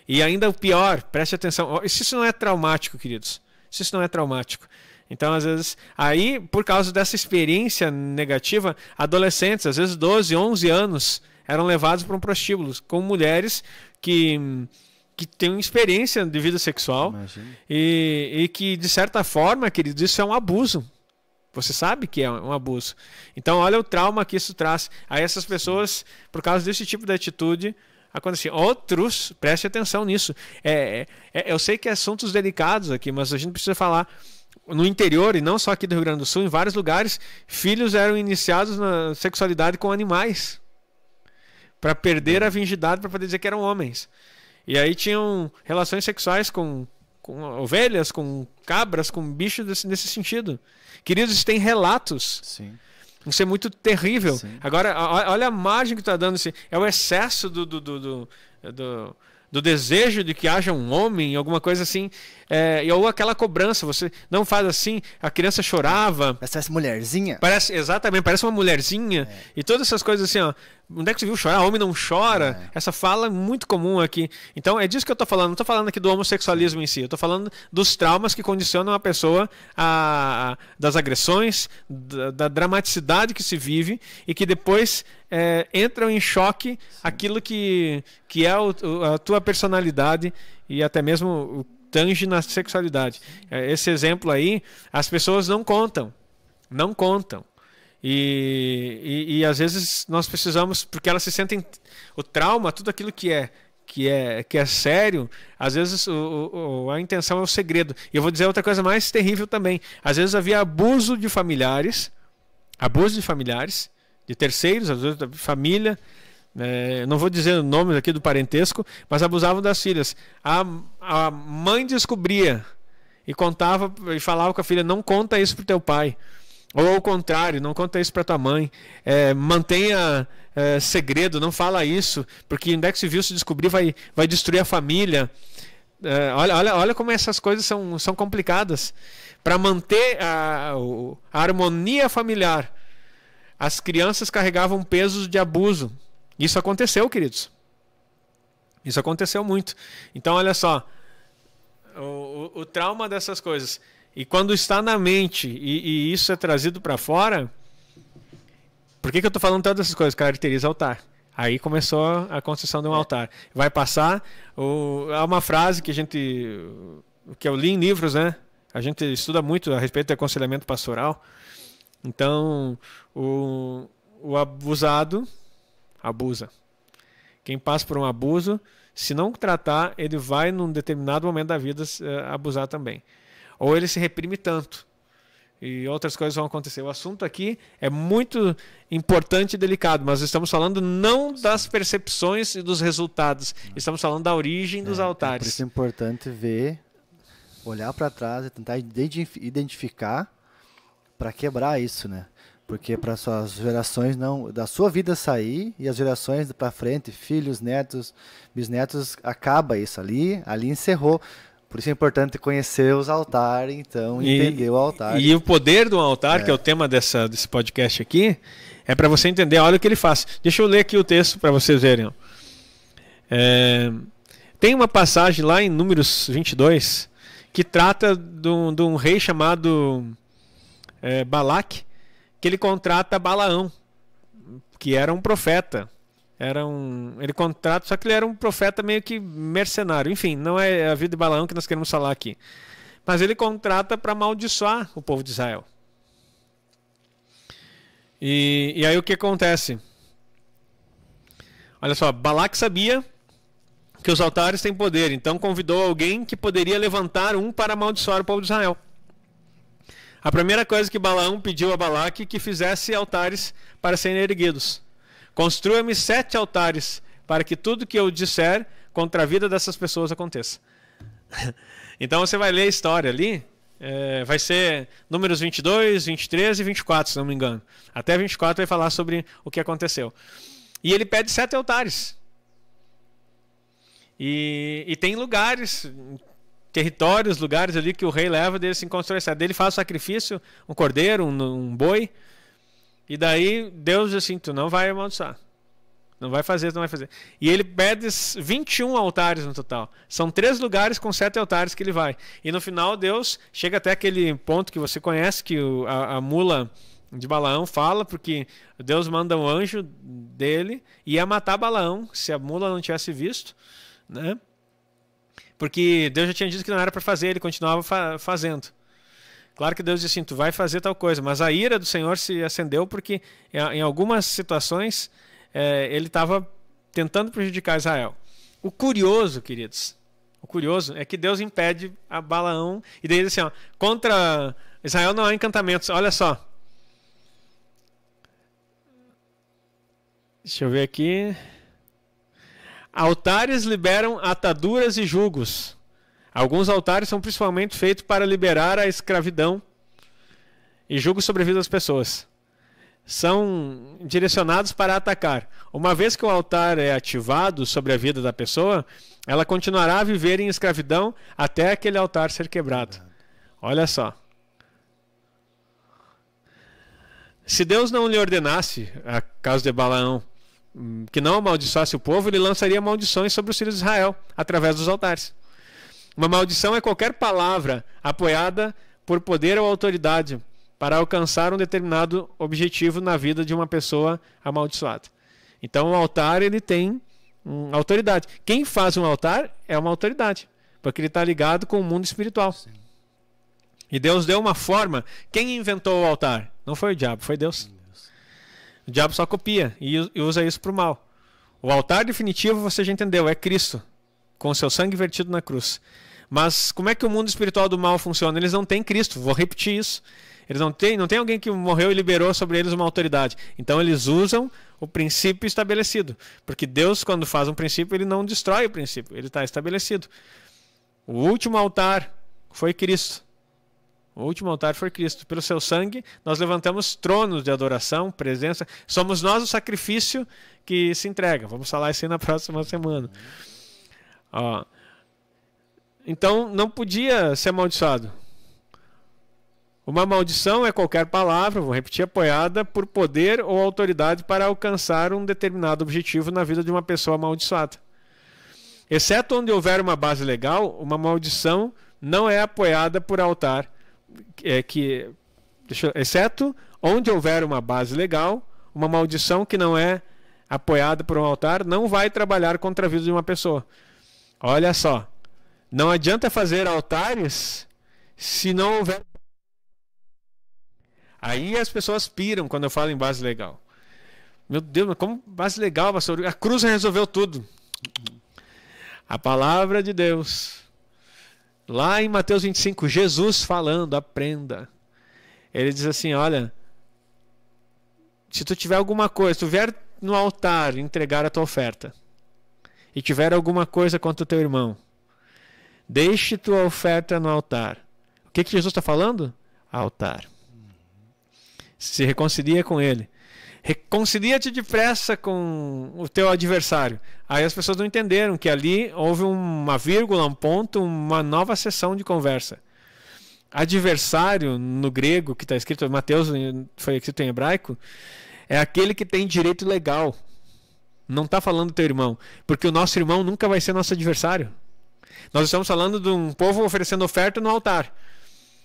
S2: E ainda o pior, preste atenção, isso não é traumático, queridos, isso não é traumático. Então, às vezes, aí, por causa dessa experiência negativa, adolescentes, às vezes 12, 11 anos, eram levados para um prostíbulo, com mulheres que têm experiência de vida sexual e que, de certa forma, queridos, isso é um abuso. Você sabe que é um abuso. Então, olha o trauma que isso traz. Aí essas pessoas, por causa desse tipo de atitude, acontece. Outros, preste atenção nisso. Eu sei que é assuntos delicados aqui, mas a gente precisa falar. No interior, e não só aqui do Rio Grande do Sul, em vários lugares, filhos eram iniciados na sexualidade com animais, para perder a virgindade, para poder dizer que eram homens. E aí tinham relações sexuais com ovelhas, com cabras, com bichos nesse sentido. Queridos, tem relatos.
S1: Sim.
S2: Isso é muito terrível.
S1: Sim.
S2: Agora, olha a margem que está dando. É o excesso do desejo de que haja um homem, alguma coisa assim, ou aquela cobrança, você não faz assim, a criança chorava.
S1: Essa mulherzinha?
S2: Exatamente, parece uma mulherzinha. E todas essas coisas assim, ó. Onde é que você viu chorar? Homem não chora. Essa fala é muito comum aqui. Então é disso que eu estou falando. Não estou falando aqui do homossexualismo em si. Eu estou falando dos traumas que condicionam a pessoa, das agressões, da dramaticidade que se vive e que depois entram em choque aquilo que é a tua personalidade e até mesmo tange na sexualidade. Esse exemplo aí, as pessoas não contam. Não contam. E às vezes nós precisamos, porque elas se sentem o trauma, tudo aquilo que é sério, às vezes a intenção é o segredo. E eu vou dizer outra coisa mais terrível também. Às vezes havia abuso de familiares, de terceiros, às vezes da família. Não vou dizer o nome aqui do parentesco, mas abusavam das filhas. A mãe descobria e contava e falava com a filha: não conta isso para o teu pai. Ou ao contrário, não conta isso para tua mãe. Mantenha segredo, não fala isso, porque onde é que se viu, se descobrir, vai destruir a família. Olha como essas coisas são complicadas. Para manter a harmonia familiar, as crianças carregavam pesos de abuso. Isso aconteceu, queridos. Isso aconteceu muito. Então, olha só, o trauma dessas coisas. E quando está na mente e isso é trazido para fora, por que eu estou falando tanto dessas coisas? Caracteriza altar. Aí começou a construção de um altar. Vai passar. Há uma frase que eu li em livros, né? A gente estuda muito a respeito do aconselhamento pastoral. Então, o abusado abusa. Quem passa por um abuso, se não tratar, ele vai, num determinado momento da vida, abusar também. Ou ele se reprime tanto. E outras coisas vão acontecer. O assunto aqui é muito importante e delicado, mas estamos falando não das percepções e dos resultados. Estamos falando da origem dos altares.
S1: Por isso é importante olhar para trás e tentar identificar para quebrar isso, né? Porque para suas gerações da sua vida sair e as gerações para frente, filhos, netos, bisnetos, acaba isso ali encerrou. Por isso é importante conhecer os altares, então, entender o altar.
S2: E o poder do altar, que é o tema desse podcast aqui, é para você entender, olha o que ele faz. Deixa eu ler aqui o texto para vocês verem. Tem uma passagem lá em Números 22 que trata de um rei chamado Balaque, que ele contrata Balaão, que era um profeta. Ele contrata, só que ele era um profeta meio que mercenário. Enfim, não é a vida de Balaão que nós queremos falar aqui. Mas ele contrata para amaldiçoar o povo de Israel. E aí o que acontece? Olha só, Balaque sabia que os altares têm poder, então convidou alguém que poderia levantar um para amaldiçoar o povo de Israel. A primeira coisa que Balaão pediu a Balaque que fizesse altares para serem erguidos. Construa-me 7 altares para que tudo que eu disser contra a vida dessas pessoas aconteça. Então você vai ler a história ali, vai ser Números 22, 23 e 24, se não me engano. Até 24 vai falar sobre o que aconteceu. E ele pede 7 altares. E tem lugares, territórios, lugares ali que o rei leva dele se constrói 7. Ele faz o sacrifício, um cordeiro, um boi. E daí Deus diz assim: tu não vai amaldiçoar. Não vai fazer, não vai fazer. E ele pede 21 altares no total. São 3 lugares com 7 altares que ele vai. E no final Deus chega até aquele ponto que você conhece, que a mula de Balaão fala, porque Deus manda um anjo dele e ia matar Balaão, se a mula não tivesse visto, né? Porque Deus já tinha dito que não era para fazer, ele continuava fazendo. Claro que Deus disse assim: tu vai fazer tal coisa, mas a ira do Senhor se acendeu porque em algumas situações ele estava tentando prejudicar Israel. O curioso, queridos, é que Deus impede a Balaão, e daí ele diz assim: contra Israel não há encantamentos. Olha só. Deixa eu ver aqui. Altares liberam ataduras e jugos. Alguns altares são principalmente feitos para liberar a escravidão e julgos sobre a vida das pessoas. São direcionados para atacar. Uma vez que o altar é ativado sobre a vida da pessoa, ela continuará a viver em escravidão até aquele altar ser quebrado. Olha só. Se Deus não lhe ordenasse, a causa de Balaão, que não amaldiçoasse o povo, ele lançaria maldições sobre os filhos de Israel através dos altares. Uma maldição é qualquer palavra apoiada por poder ou autoridade para alcançar um determinado objetivo na vida de uma pessoa amaldiçoada. Então o altar ele tem autoridade. Quem faz um altar é uma autoridade, porque ele está ligado com o mundo espiritual. Sim. E Deus deu uma forma. Quem inventou o altar? Não foi o diabo, foi Deus. O diabo só copia e usa isso para o mal. O altar definitivo, você já entendeu, é Cristo, com o seu sangue vertido na cruz. Mas como é que o mundo espiritual do mal funciona? Eles não têm Cristo, vou repetir isso. Eles não tem alguém que morreu e liberou sobre eles uma autoridade. Então eles usam o princípio estabelecido. Porque Deus, quando faz um princípio, ele não destrói o princípio, ele está estabelecido. O último altar foi Cristo. O último altar foi Cristo. Pelo seu sangue, nós levantamos tronos de adoração, presença. Somos nós o sacrifício que se entrega. Vamos falar isso aí na próxima semana. Ó. Então, não podia ser amaldiçoado. Uma maldição é qualquer palavra, vou repetir, apoiada por poder ou autoridade para alcançar um determinado objetivo na vida de uma pessoa amaldiçoada. Exceto onde houver uma base legal, uma maldição não é apoiada por altar. Exceto onde houver uma base legal, uma maldição que não é apoiada por um altar não vai trabalhar contra a vida de uma pessoa. Olha só, não adianta fazer altares se não houver. Aí as pessoas piram quando eu falo em base legal. Meu Deus, mas como base legal, pastor? A cruz resolveu tudo. A palavra de Deus. Lá em Mateus 25, Jesus falando, aprenda. Ele diz assim, olha, se tu tiver alguma coisa, se tu vier no altar entregar a tua oferta, e tiver alguma coisa contra o teu irmão, deixe tua oferta no altar. O que Jesus está falando? Altar. Se reconcilia com ele. Reconcilia-te depressa com o teu adversário. Aí as pessoas não entenderam que ali houve uma vírgula, um ponto, uma nova sessão de conversa. Adversário, no grego, que está escrito, Mateus foi escrito em hebraico, é aquele que tem direito legal. Não está falando do teu irmão. Porque o nosso irmão nunca vai ser nosso adversário. Nós estamos falando de um povo oferecendo oferta no altar.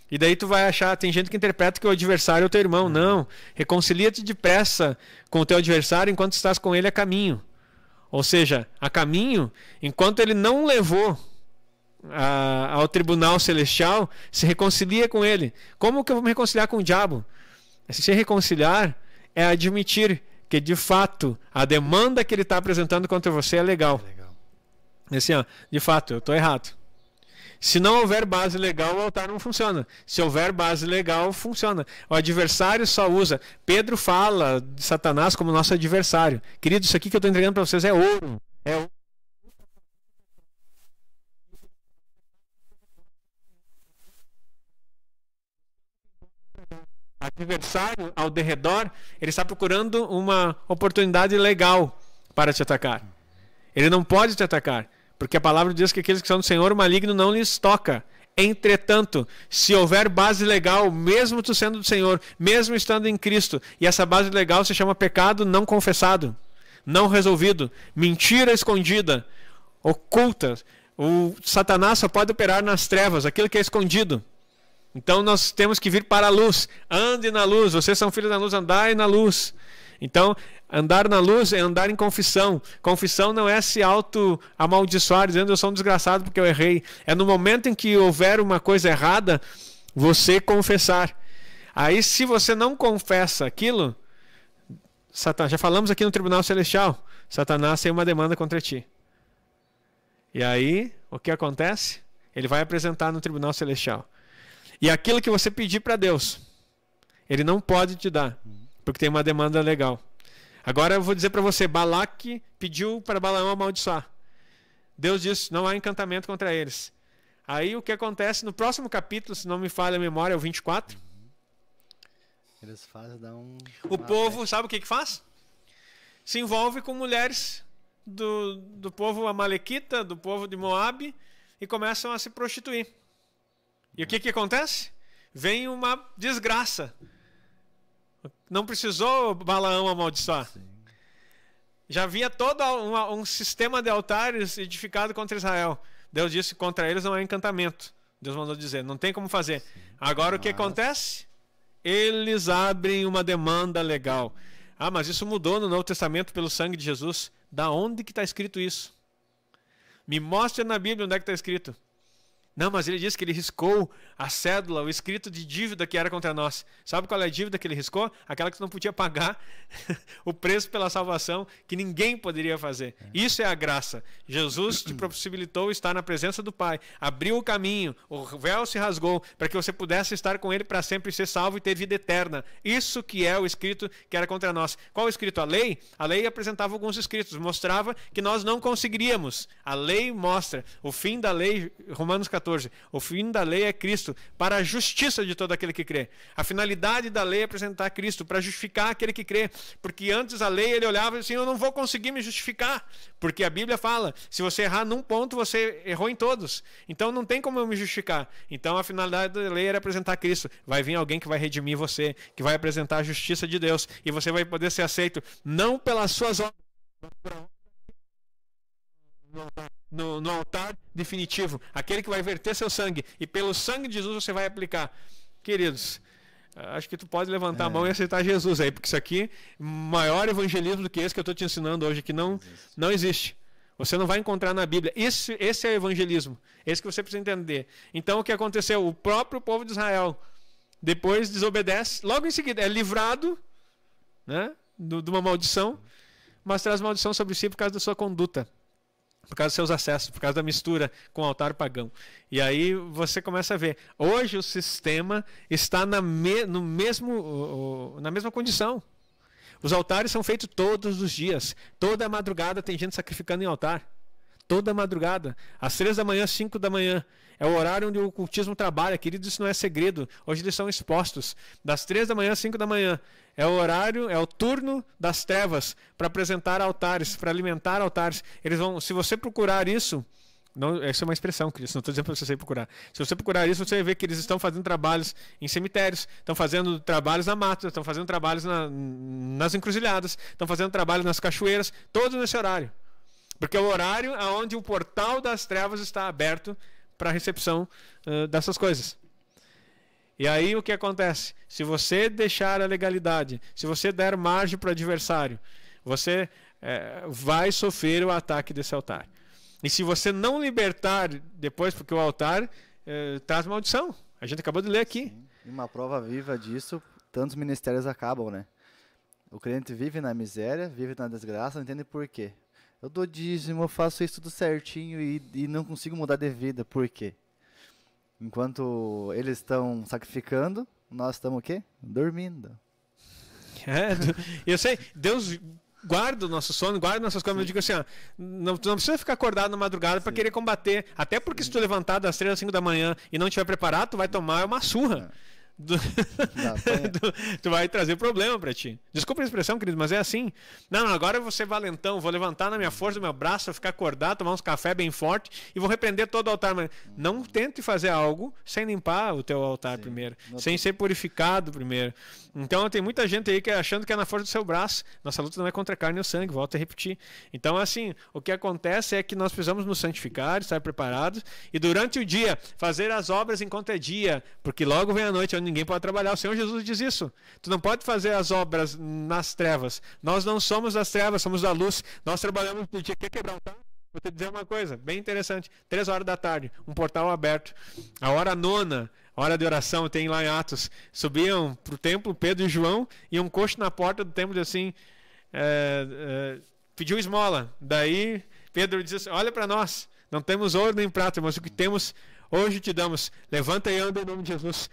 S2: E daí tu vai achar, tem gente que interpreta que o adversário é o teu irmão. Não, reconcilia-te depressa com o teu adversário enquanto estás com ele a caminho. Ou seja, a caminho, enquanto ele não levou ao tribunal celestial, se reconcilia com ele. Como que eu vou me reconciliar com o diabo? Se reconciliar é admitir que de fato a demanda que ele está apresentando contra você é legal. Assim, ó, de fato, eu estou errado. Se não houver base legal, o altar não funciona. Se houver base legal, funciona. O adversário só usa. Pedro fala de Satanás como nosso adversário. Querido, isso aqui que eu estou entregando para vocês é ouro. É ouro. Adversário ao derredor, ele está procurando uma oportunidade legal para te atacar. Ele não pode te atacar. Porque a palavra diz que aqueles que são do Senhor, o maligno não lhes toca. Entretanto, se houver base legal, mesmo tu sendo do Senhor, mesmo estando em Cristo, e essa base legal se chama pecado não confessado, não resolvido, mentira escondida, oculta. O Satanás só pode operar nas trevas, aquilo que é escondido. Então nós temos que vir para a luz. Ande na luz, vocês são filhos da luz, andai na luz. Então, andar na luz é andar em confissão. Confissão não é se auto-amaldiçoar, dizendo eu sou um desgraçado porque eu errei. É no momento em que houver uma coisa errada, você confessar. Aí, se você não confessa aquilo, Satanás, já falamos aqui no Tribunal Celestial, Satanás tem uma demanda contra ti. E aí, o que acontece? Ele vai apresentar no Tribunal Celestial. E aquilo que você pedir para Deus, ele não pode te dar. Porque tem uma demanda legal. Agora eu vou dizer para você, Balaque pediu para Balaão amaldiçoar. Deus disse, não há encantamento contra eles. Aí o que acontece no próximo capítulo, se não me falha a memória, é o 24.
S1: Eles fazem, dá um...
S2: O povo, sabe o que faz? Se envolve com mulheres do povo amalequita, do povo de Moabe, e começam a se prostituir. E o que acontece? Vem uma desgraça. Não precisou Balaão amaldiçoar. Sim. Já havia todo um sistema de altares edificado contra Israel. Deus disse que contra eles não há encantamento. Deus mandou dizer, não tem como fazer. Sim. Agora o que acontece? Eles abrem uma demanda legal. Ah, mas isso mudou no Novo Testamento pelo sangue de Jesus. Da onde que está escrito isso? Me mostre na Bíblia onde é que está escrito. Não, mas ele disse que ele riscou a cédula, o escrito de dívida que era contra nós. Sabe qual é a dívida que ele riscou? Aquela que tu não podia pagar o preço pela salvação, que ninguém poderia fazer. Isso é a graça. Jesus te possibilitou estar na presença do Pai, abriu o caminho, o véu se rasgou, para que você pudesse estar com ele para sempre, ser salvo e ter vida eterna. Isso que é o escrito que era contra nós. Qual o escrito? A lei? A lei apresentava alguns escritos, mostrava que nós não conseguiríamos. A lei mostra. O fim da lei, Romanos 14, 14. O fim da lei é Cristo, para a justiça de todo aquele que crê. A finalidade da lei é apresentar Cristo, para justificar aquele que crê. Porque antes a lei, ele olhava assim, eu não vou conseguir me justificar. Porque a Bíblia fala, se você errar num ponto, você errou em todos. Então não tem como eu me justificar. Então a finalidade da lei era apresentar Cristo. Vai vir alguém que vai redimir você, que vai apresentar a justiça de Deus. E você vai poder ser aceito, não pelas suas obras, no altar definitivo, aquele que vai verter seu sangue, e pelo sangue de Jesus você vai aplicar. Queridos, acho que tu pode levantar a mão e aceitar Jesus aí, porque isso aqui, maior evangelismo do que esse que eu estou te ensinando hoje, que não existe. Você não vai encontrar na Bíblia. Esse é o evangelismo, esse que você precisa entender. Então o que aconteceu? O próprio povo de Israel depois desobedece, logo em seguida é livrado, né, de uma maldição, mas traz maldição sobre si por causa da sua conduta, por causa dos seus acessos, por causa da mistura com o altar pagão. E aí você começa a ver, hoje o sistema está na mesma condição. Os altares são feitos todos os dias, toda madrugada tem gente sacrificando em altar. Toda madrugada, às 3 da manhã, 5 da manhã. É o horário onde o ocultismo trabalha, queridos, isso não é segredo. Hoje eles são expostos. Das 3 da manhã às 5 da manhã. É o horário, é o turno das trevas para apresentar altares, para alimentar altares. Eles vão, se você procurar isso, não, essa é uma expressão, Cristo, não estou dizendo para você procurar. Se você procurar isso, você vai ver que eles estão fazendo trabalhos em cemitérios, estão fazendo trabalhos na mata, estão fazendo trabalhos nas encruzilhadas, estão fazendo trabalhos nas cachoeiras, todos nesse horário. Porque é o horário onde o portal das trevas está aberto para a recepção dessas coisas. E aí o que acontece? Se você deixar a legalidade, se você der margem para o adversário, você vai sofrer o ataque desse altar. E se você não libertar depois, porque o altar traz maldição. A gente acabou de ler aqui.
S1: Sim. E uma prova viva disso, tantos ministérios acabam, né? O crente vive na miséria, vive na desgraça, não entende por quê. Eu dou dízimo, eu faço isso tudo certinho e não consigo mudar de vida. Por quê? Enquanto eles estão sacrificando, nós estamos o quê? Dormindo.
S2: Eu sei, Deus guarda o nosso sono, guarda nossas coisas. Eu digo assim, não precisa ficar acordado na madrugada para querer combater. Até porque se tu levantar das 3 às 5 da manhã e não estiver preparado, tu vai tomar uma surra. Tu vai trazer problema pra ti. Desculpa a expressão, querido, mas é assim. Não, agora eu vou ser valentão, vou levantar na minha força do meu braço, vou ficar acordado, tomar uns café bem forte e vou repreender todo o altar. Mas não tente fazer algo sem limpar o teu altar primeiro, sem ser purificado primeiro. Então tem muita gente aí que achando que é na força do seu braço. Nossa luta não é contra a carne e o sangue, volto a repetir. Então assim, o que acontece é que nós precisamos nos santificar, estar preparados e durante o dia fazer as obras enquanto é dia, porque logo vem a noite onde ninguém pode trabalhar. O Senhor Jesus diz isso. Tu não pode fazer as obras nas trevas. Nós não somos das trevas, somos da luz. Nós trabalhamos no dia. Quer quebrar um tal? Vou te dizer uma coisa bem interessante. 3 horas da tarde, um portal aberto. A hora nona, hora de oração, tem lá em Atos. Subiam para o templo Pedro e João e um coxo na porta do templo disse assim, pediu esmola. Daí Pedro disse assim, olha para nós, não temos ouro nem prata, mas o que temos hoje te damos. Levanta e anda em nome de Jesus.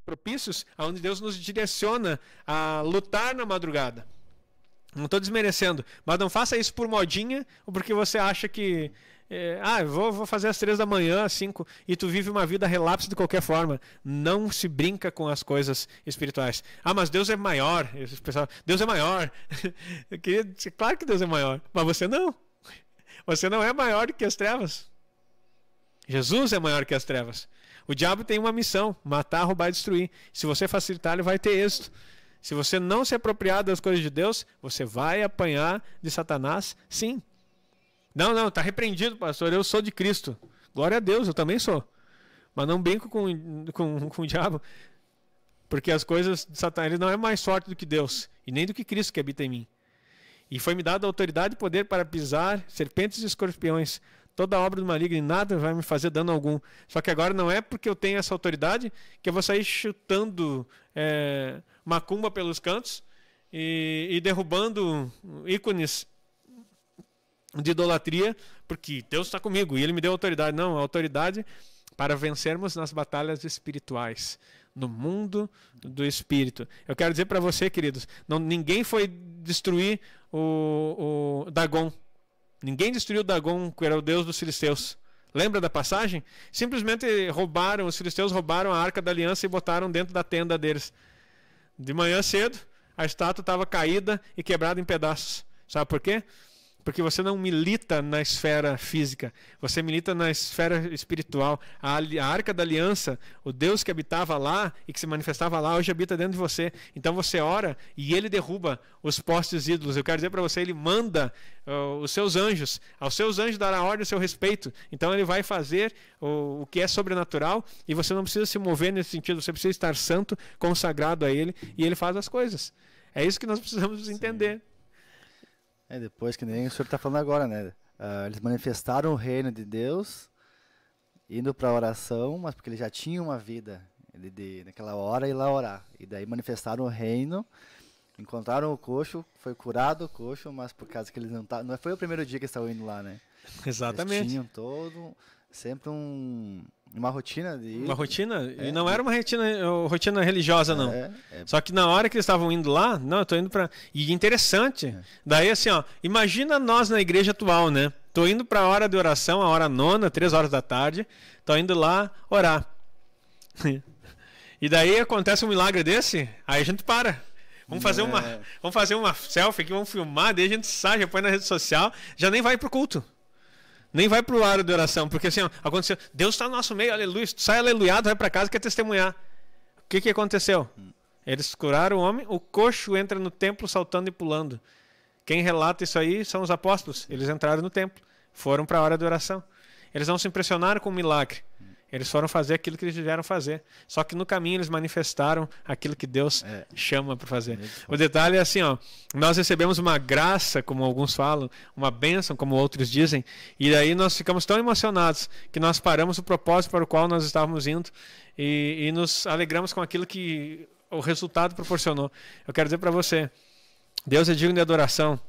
S2: Propícios, onde Deus nos direciona a lutar na madrugada. Não estou desmerecendo, mas não faça isso por modinha ou porque você acha que vou fazer às 3 da manhã, às 5 e tu vive uma vida relapso de qualquer forma. Não se brinca com as coisas espirituais. Mas Deus é maior. Deus é maior. Claro que Deus é maior, mas você não. Você não é maior que as trevas. Jesus é maior que as trevas. O diabo tem uma missão: matar, roubar e destruir. Se você facilitar, ele vai ter êxito. Se você não se apropriar das coisas de Deus, você vai apanhar de Satanás, sim. Não, está repreendido, pastor, eu sou de Cristo. Glória a Deus, eu também sou. Mas não brinco com o diabo, porque as coisas de Satanás, ele não é mais forte do que Deus, e nem do que Cristo que habita em mim. E foi me dada autoridade e poder para pisar serpentes e escorpiões, toda obra do maligno, e nada vai me fazer dano algum. Só que agora não é porque eu tenho essa autoridade que eu vou sair chutando macumba pelos cantos e derrubando ícones de idolatria, porque Deus está comigo e Ele me deu autoridade. Não, a autoridade para vencermos nas batalhas espirituais, no mundo do espírito. Eu quero dizer para você, queridos, ninguém foi destruir o Dagon. Ninguém destruiu o Dagon, que era o deus dos filisteus. Lembra da passagem? Simplesmente os filisteus roubaram a Arca da Aliança e botaram dentro da tenda deles. De manhã cedo, a estátua estava caída e quebrada em pedaços. Sabe por quê? Porque você não milita na esfera física, você milita na esfera espiritual. A Arca da Aliança, o Deus que habitava lá e que se manifestava lá, hoje habita dentro de você. Então você ora e Ele derruba os postes ídolos. Eu quero dizer para você, Ele manda os seus anjos, aos seus anjos dará ordem a seu respeito. Então Ele vai fazer o que é sobrenatural e você não precisa se mover nesse sentido, você precisa estar santo, consagrado a Ele, e Ele faz as coisas. É isso que nós precisamos entender.
S1: Depois que nem o senhor está falando agora, né? Eles manifestaram o reino de Deus, indo para a oração, mas porque eles já tinham uma vida naquela hora ir lá orar. E daí manifestaram o reino, encontraram o coxo, foi curado o coxo, mas por causa que eles não foi o primeiro dia que eles estavam indo lá, né?
S2: Exatamente.
S1: Eles tinham sempre uma rotina de ir.
S2: Uma rotina? E não era uma rotina religiosa, não. Só que na hora que eles estavam indo lá, não, eu tô indo para... E interessante, daí assim, ó, imagina nós na igreja atual, né? Tô indo para a hora de oração, a hora nona, 3 horas da tarde, tô indo lá orar. E daí acontece um milagre desse, aí a gente para. Vamos fazer uma selfie aqui, vamos filmar, daí a gente sai, já põe na rede social, já nem vai pro culto. Nem vai para o área de oração, porque assim, ó, aconteceu, Deus está no nosso meio, aleluia, sai aleluiado, vai para casa, quer testemunhar. O que aconteceu? Eles curaram o homem, o coxo entra no templo saltando e pulando. Quem relata isso aí são os apóstolos, eles entraram no templo, foram para a hora de oração. Eles não se impressionaram com o milagre, eles foram fazer aquilo que eles vieram fazer. Só que no caminho eles manifestaram aquilo que Deus chama para fazer. O detalhe é assim, ó, nós recebemos uma graça, como alguns falam, uma bênção, como outros dizem, e daí nós ficamos tão emocionados que nós paramos o propósito para o qual nós estávamos indo e nos alegramos com aquilo que o resultado proporcionou. Eu quero dizer para você, Deus é digno de adoração.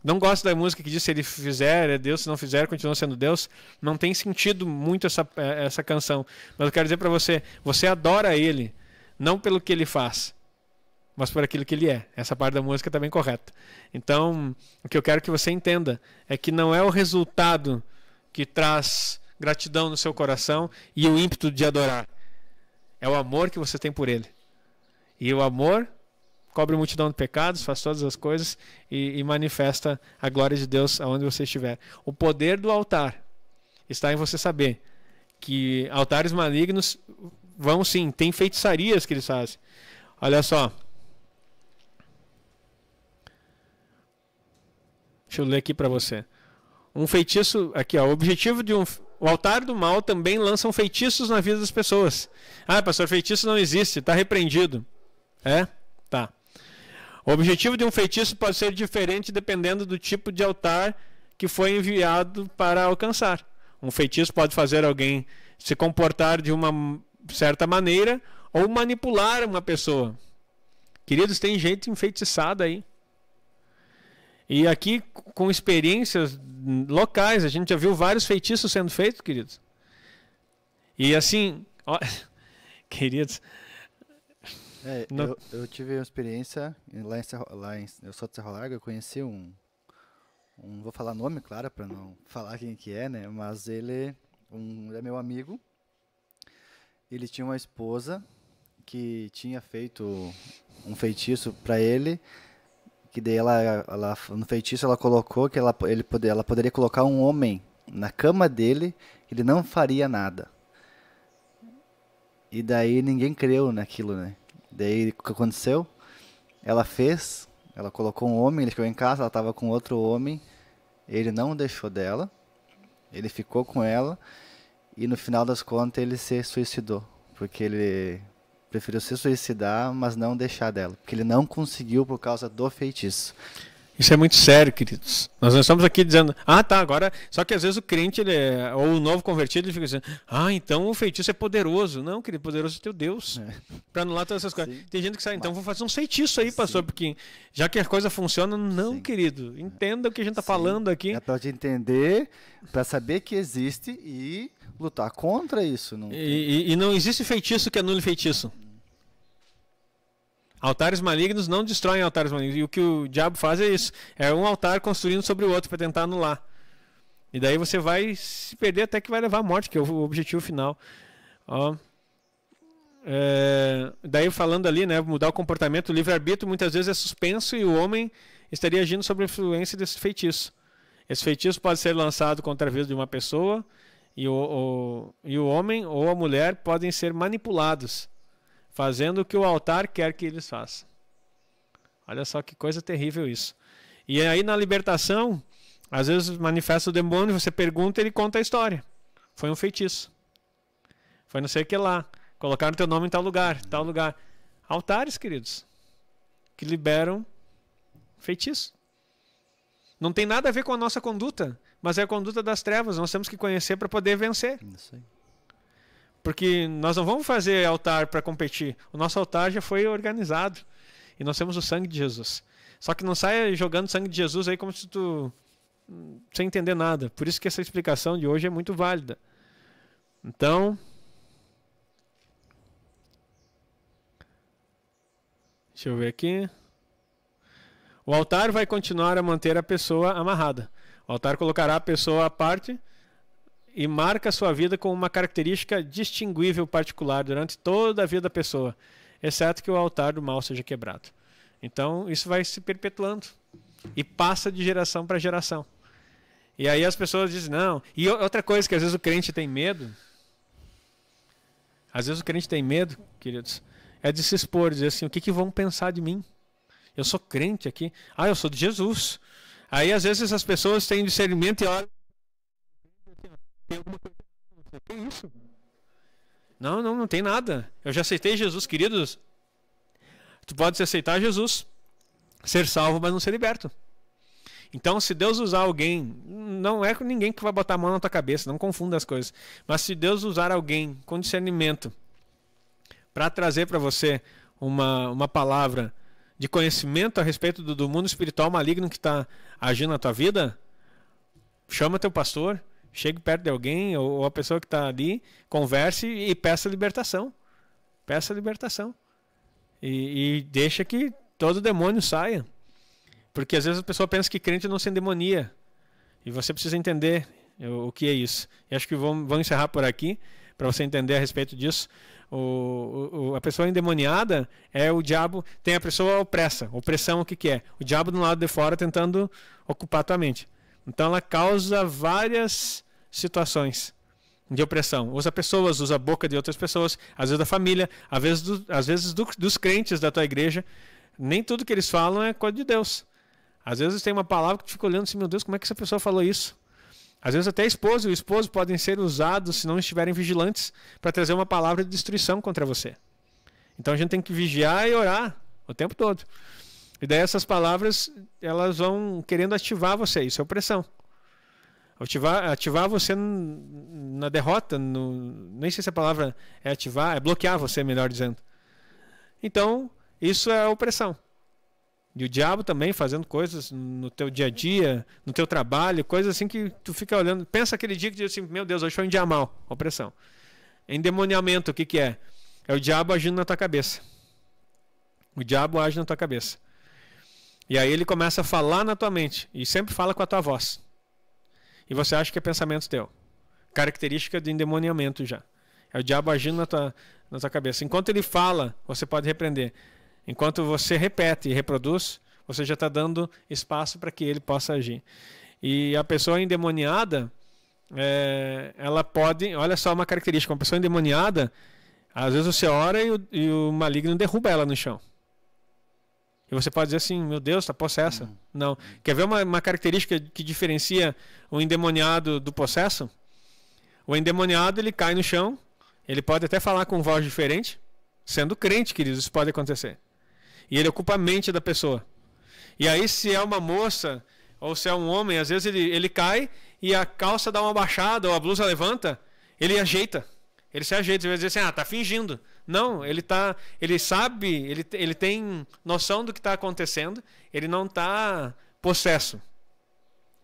S2: Não gosto da música que diz se ele fizer é Deus, se não fizer continua sendo Deus. Não tem sentido muito essa canção. Mas eu quero dizer para você, você adora ele, não pelo que ele faz, mas por aquilo que ele é. Essa parte da música está bem correta. Então, o que eu quero que você entenda é que não é o resultado que traz gratidão no seu coração e o ímpeto de adorar. É o amor que você tem por ele. E o amor cobre multidão de pecados, faz todas as coisas e manifesta a glória de Deus aonde você estiver. O poder do altar está em você saber que altares malignos vão sim, tem feitiçarias que eles fazem. Olha só. Deixa eu ler aqui para você. Um feitiço, aqui ó, o objetivo de o altar do mal também lançam feitiços na vida das pessoas. Ah, pastor, feitiço não existe, está repreendido. Tá. O objetivo de um feitiço pode ser diferente dependendo do tipo de altar que foi enviado para alcançar. Um feitiço pode fazer alguém se comportar de uma certa maneira ou manipular uma pessoa. Queridos, tem gente enfeitiçada aí. E aqui, com experiências locais, a gente já viu vários feitiços sendo feitos, queridos. E assim, ó, queridos...
S1: Eu tive uma experiência eu sou de Cerro Largo, eu conheci não vou falar nome, claro, para não falar quem que é, né? Mas ele é meu amigo. Ele tinha uma esposa que tinha feito um feitiço para ele, que daí ela no feitiço ela colocou que ela poderia colocar um homem na cama dele, ele não faria nada. E daí ninguém creu naquilo, né? Daí o que aconteceu? Ela colocou um homem, ele chegou em casa, ela estava com outro homem, ele não deixou dela, ele ficou com ela e no final das contas ele se suicidou, porque ele preferiu se suicidar, mas não deixar dela, porque ele não conseguiu por causa do feitiço.
S2: Isso é muito sério, queridos. Nós não estamos aqui dizendo, tá, agora. Só que às vezes o crente, ou o novo convertido, ele fica dizendo, então o feitiço é poderoso. Não, querido, poderoso é teu Deus. Para anular todas essas coisas. Sim. Tem gente que sai, então vou fazer um feitiço aí, pastor, porque já que a coisa funciona, não, sim, querido. Entenda o que a gente está falando aqui.
S1: É para te entender, para saber que existe e lutar contra isso. Não...
S2: E não existe feitiço que anule feitiço. Altares malignos não destroem altares malignos. E o que o diabo faz é isso. É um altar construindo sobre o outro para tentar anular. E daí você vai se perder até que vai levar à morte, que é o objetivo final. Daí falando ali, né, mudar o comportamento, o livre-arbítrio muitas vezes é suspenso e o homem estaria agindo sob a influência desse feitiço. Esse feitiço pode ser lançado contra a vida de uma pessoa e o homem ou a mulher podem ser manipulados, fazendo o que o altar quer que eles façam. Olha só que coisa terrível isso. E aí na libertação, às vezes manifesta o demônio, você pergunta e ele conta a história. Foi um feitiço. Foi não sei o que lá. Colocaram teu nome em tal lugar, tal lugar. Altares, queridos, que liberam feitiço. Não tem nada a ver com a nossa conduta, mas é a conduta das trevas. Nós temos que conhecer para poder vencer. Isso aí. Porque nós não vamos fazer altar para competir. O nosso altar já foi organizado. E nós temos o sangue de Jesus. Só que não saia jogando sangue de Jesus aí como se tu... sem entender nada. Por isso que essa explicação de hoje é muito válida. Então... deixa eu ver aqui. O altar vai continuar a manter a pessoa amarrada. O altar colocará a pessoa à parte... e marca a sua vida com uma característica distinguível particular durante toda a vida da pessoa, exceto que o altar do mal seja quebrado. Então, isso vai se perpetuando e passa de geração para geração. E aí as pessoas dizem, não. E outra coisa que às vezes o crente tem medo, queridos, é de se expor, dizer assim, o que vão pensar de mim? Eu sou crente aqui. Eu sou de Jesus. Aí às vezes as pessoas têm discernimento e olham, tem alguma coisa? Tem isso? Não tem nada. Eu já aceitei Jesus, queridos. Tu pode aceitar Jesus, ser salvo, mas não ser liberto. Então, se Deus usar alguém, não é com ninguém que vai botar a mão na tua cabeça, não confunda as coisas. Mas se Deus usar alguém com discernimento para trazer para você uma palavra de conhecimento a respeito do mundo espiritual maligno que está agindo na tua vida, chama teu pastor. Chegue perto de alguém ou a pessoa que está ali, converse e peça libertação. Peça libertação. E deixa que todo demônio saia. Porque às vezes a pessoa pensa que crente não se endemonia. E você precisa entender o que é isso. E acho que vamos encerrar por aqui, para você entender a respeito disso. A pessoa endemoniada é o diabo. Tem a pessoa opressa. Opressão, o que é? O diabo do lado de fora tentando ocupar a tua mente. Então ela causa várias situações de opressão. Usa pessoas, usa a boca de outras pessoas, às vezes da família, às vezes dos crentes da tua igreja. Nem tudo que eles falam é coisa de Deus. Às vezes tem uma palavra que tu fica olhando assim, meu Deus, como é que essa pessoa falou isso? Às vezes até a esposa e o esposo podem ser usados, se não estiverem vigilantes, para trazer uma palavra de destruição contra você. Então a gente tem que vigiar e orar o tempo todo. E daí essas palavras, elas vão querendo ativar você. Isso é opressão. Ativar você na derrota. Nem sei se a palavra é ativar, é bloquear você, melhor dizendo. Então, isso é opressão. E o diabo também fazendo coisas no teu dia a dia, no teu trabalho, coisas assim que tu fica olhando. Pensa aquele dia que diz assim, meu Deus, hoje foi um dia mal. Opressão. Endemoniamento, o que é? É o diabo agindo na tua cabeça. O diabo age na tua cabeça. E aí ele começa a falar na tua mente. E sempre fala com a tua voz. E você acha que é pensamento teu. Característica de endemoniamento já. É o diabo agindo na tua cabeça. Enquanto ele fala, você pode repreender. Enquanto você repete e reproduz, você já está dando espaço para que ele possa agir. E a pessoa endemoniada, ela pode... Olha só uma característica. Uma pessoa endemoniada, às vezes você ora e o maligno derruba ela no chão. E você pode dizer assim, meu Deus, está possessa. Não. Quer ver uma característica que diferencia o endemoniado do possesso? O endemoniado, ele cai no chão, ele pode até falar com voz diferente, sendo crente, queridos, isso pode acontecer. E ele ocupa a mente da pessoa. E aí, se é uma moça ou se é um homem, às vezes ele cai e a calça dá uma baixada ou a blusa levanta, ele ajeita. Ele se ajeita, ele vai dizer assim, tá fingindo. Não, ele sabe, ele tem noção do que está acontecendo, ele não está possesso.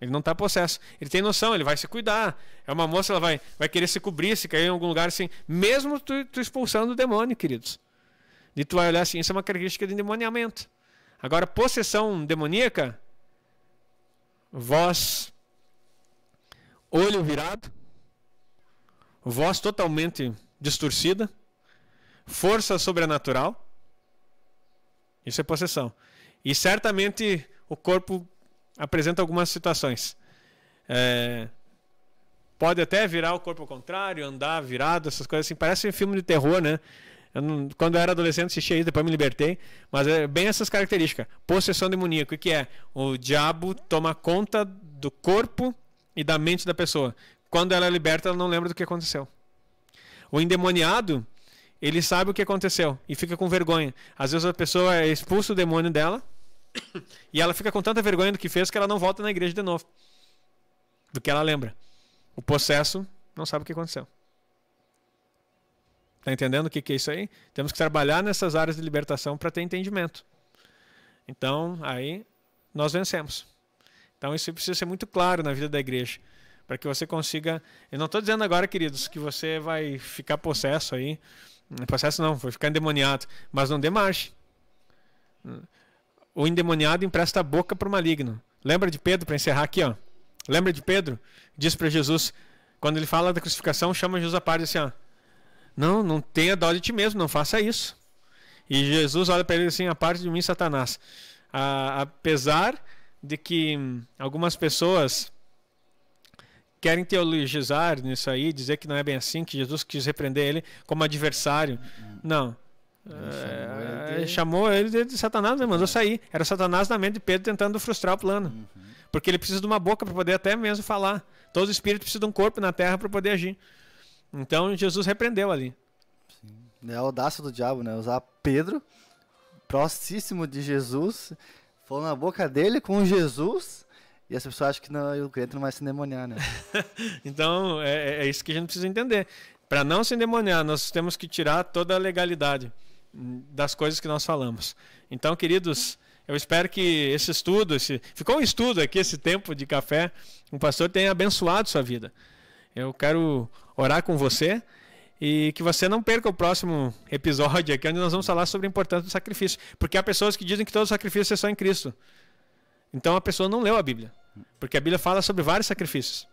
S2: Ele não está possesso. Ele tem noção, ele vai se cuidar. É uma moça, ela vai querer se cobrir, se cair em algum lugar assim, mesmo tu expulsando o demônio, queridos. E tu vai olhar assim, isso é uma característica de endemoniamento. Agora, possessão demoníaca, voz, olho virado, voz totalmente distorcida, força sobrenatural, isso é possessão. E certamente o corpo apresenta algumas situações. Pode até virar o corpo ao contrário, andar virado, essas coisas assim. Parece um filme de terror, né? Quando eu era adolescente assisti isso, depois me libertei. Mas é bem essas características. Possessão demoníaca. O que é? O diabo toma conta do corpo e da mente da pessoa. Quando ela é liberta, ela não lembra do que aconteceu. O endemoniado, ele sabe o que aconteceu e fica com vergonha. Às vezes a pessoa expulsa o demônio dela e ela fica com tanta vergonha do que fez que ela não volta na igreja de novo. Do que ela lembra. O possesso não sabe o que aconteceu. Está entendendo o que é isso aí? Temos que trabalhar nessas áreas de libertação para ter entendimento. Então, aí nós vencemos. Então, isso precisa ser muito claro na vida da igreja. Para que você consiga... Eu não estou dizendo agora, queridos, que você vai ficar possesso aí. Possesso não, vai ficar endemoniado. Mas não dê margem. O endemoniado empresta a boca para o maligno. Lembra de Pedro, para encerrar aqui, ó. Lembra de Pedro? Diz para Jesus, quando ele fala da crucificação, chama Jesus à parte assim, ó. Não tenha dó de ti mesmo, não faça isso. E Jesus olha para ele assim, a parte de mim, Satanás. Apesar de que algumas pessoas querem teologizar nisso aí, dizer que não é bem assim, que Jesus quis repreender ele como adversário. Não. Chamou ele de Satanás, né? Mandou sair. Era Satanás na mente de Pedro tentando frustrar o plano. Porque ele precisa de uma boca para poder até mesmo falar. Todo espírito precisa de um corpo na terra para poder agir. Então Jesus repreendeu ali.
S1: Sim. É a audácia do diabo, né? Usar Pedro, próximo de Jesus, falou na boca dele com Jesus, e as pessoas acham que o crente não vai se endemoniar, né?
S2: Então é isso que a gente precisa entender. Para não se endemoniar, nós temos que tirar toda a legalidade das coisas que nós falamos. Então, queridos, eu espero que esse estudo, ficou um estudo aqui, esse tempo de café, o pastor tenha abençoado sua vida. Eu quero orar com você e que você não perca o próximo episódio aqui, onde nós vamos falar sobre a importância do sacrifício. Porque há pessoas que dizem que todo sacrifício é só em Cristo. Então a pessoa não leu a Bíblia. Porque a Bíblia fala sobre vários sacrifícios.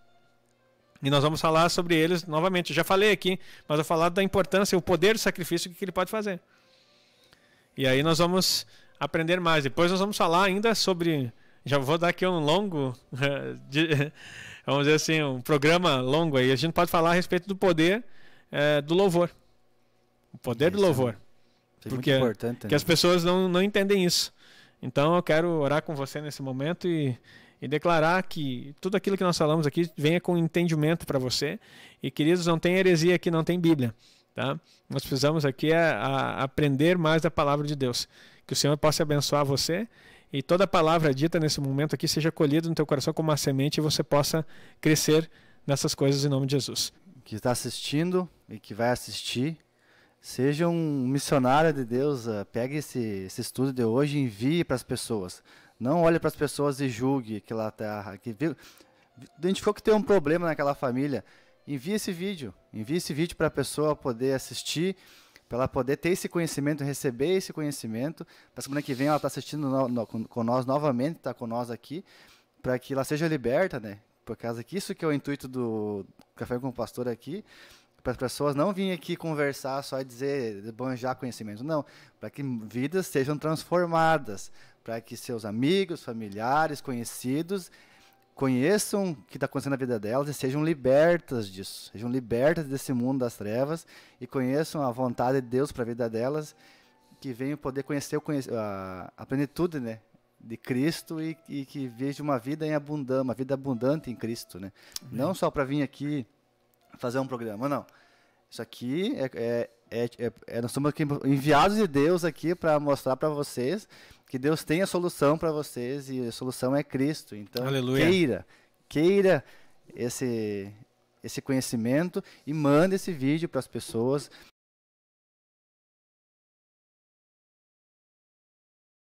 S2: E nós vamos falar sobre eles novamente. Eu já falei aqui, mas eu vou falar da importância, o poder do sacrifício que ele pode fazer. E aí nós vamos aprender mais. Depois nós vamos falar ainda sobre... Já vou dar aqui um longo, vamos dizer assim, um programa longo aí. A gente pode falar a respeito do poder do louvor. O poder do louvor. Porque que as pessoas não entendem isso. Então eu quero orar com você nesse momento e declarar que tudo aquilo que nós falamos aqui venha com entendimento para você. E queridos, não tem heresia aqui, não tem Bíblia. Tá? Nós precisamos aqui aprender mais da palavra de Deus. Que o Senhor possa abençoar você e toda a palavra dita nesse momento aqui seja colhida no teu coração como uma semente e você possa crescer nessas coisas em nome de Jesus.
S1: Que está assistindo e que vai assistir, seja um missionário de Deus, pegue esse estudo de hoje e envie para as pessoas. Não olhe para as pessoas e julgue que ela está... Identificou que tem um problema naquela família, envie esse vídeo para a pessoa poder assistir, para ela poder ter esse conhecimento, receber esse conhecimento. Para semana que vem ela está assistindo com nós novamente, está com nós aqui, para que ela seja liberta, né? Por causa que isso que é o intuito do Café com o Pastor aqui, para as pessoas não virem aqui conversar só e dizer, esbanjar conhecimento, não, para que vidas sejam transformadas, para que seus amigos, familiares, conhecidos conheçam o que está acontecendo na vida delas e sejam libertas disso, sejam libertas desse mundo das trevas e conheçam a vontade de Deus para a vida delas, que venham poder conhecer a plenitude, né, de Cristo e que vejam uma vida uma vida abundante em Cristo, né? Não só para vir aqui fazer um programa, não. Isso aqui nós somos aqui enviados de Deus aqui para mostrar para vocês que Deus tem a solução para vocês e a solução é Cristo. Então,
S2: Aleluia.
S1: queira esse conhecimento e manda esse vídeo para as pessoas.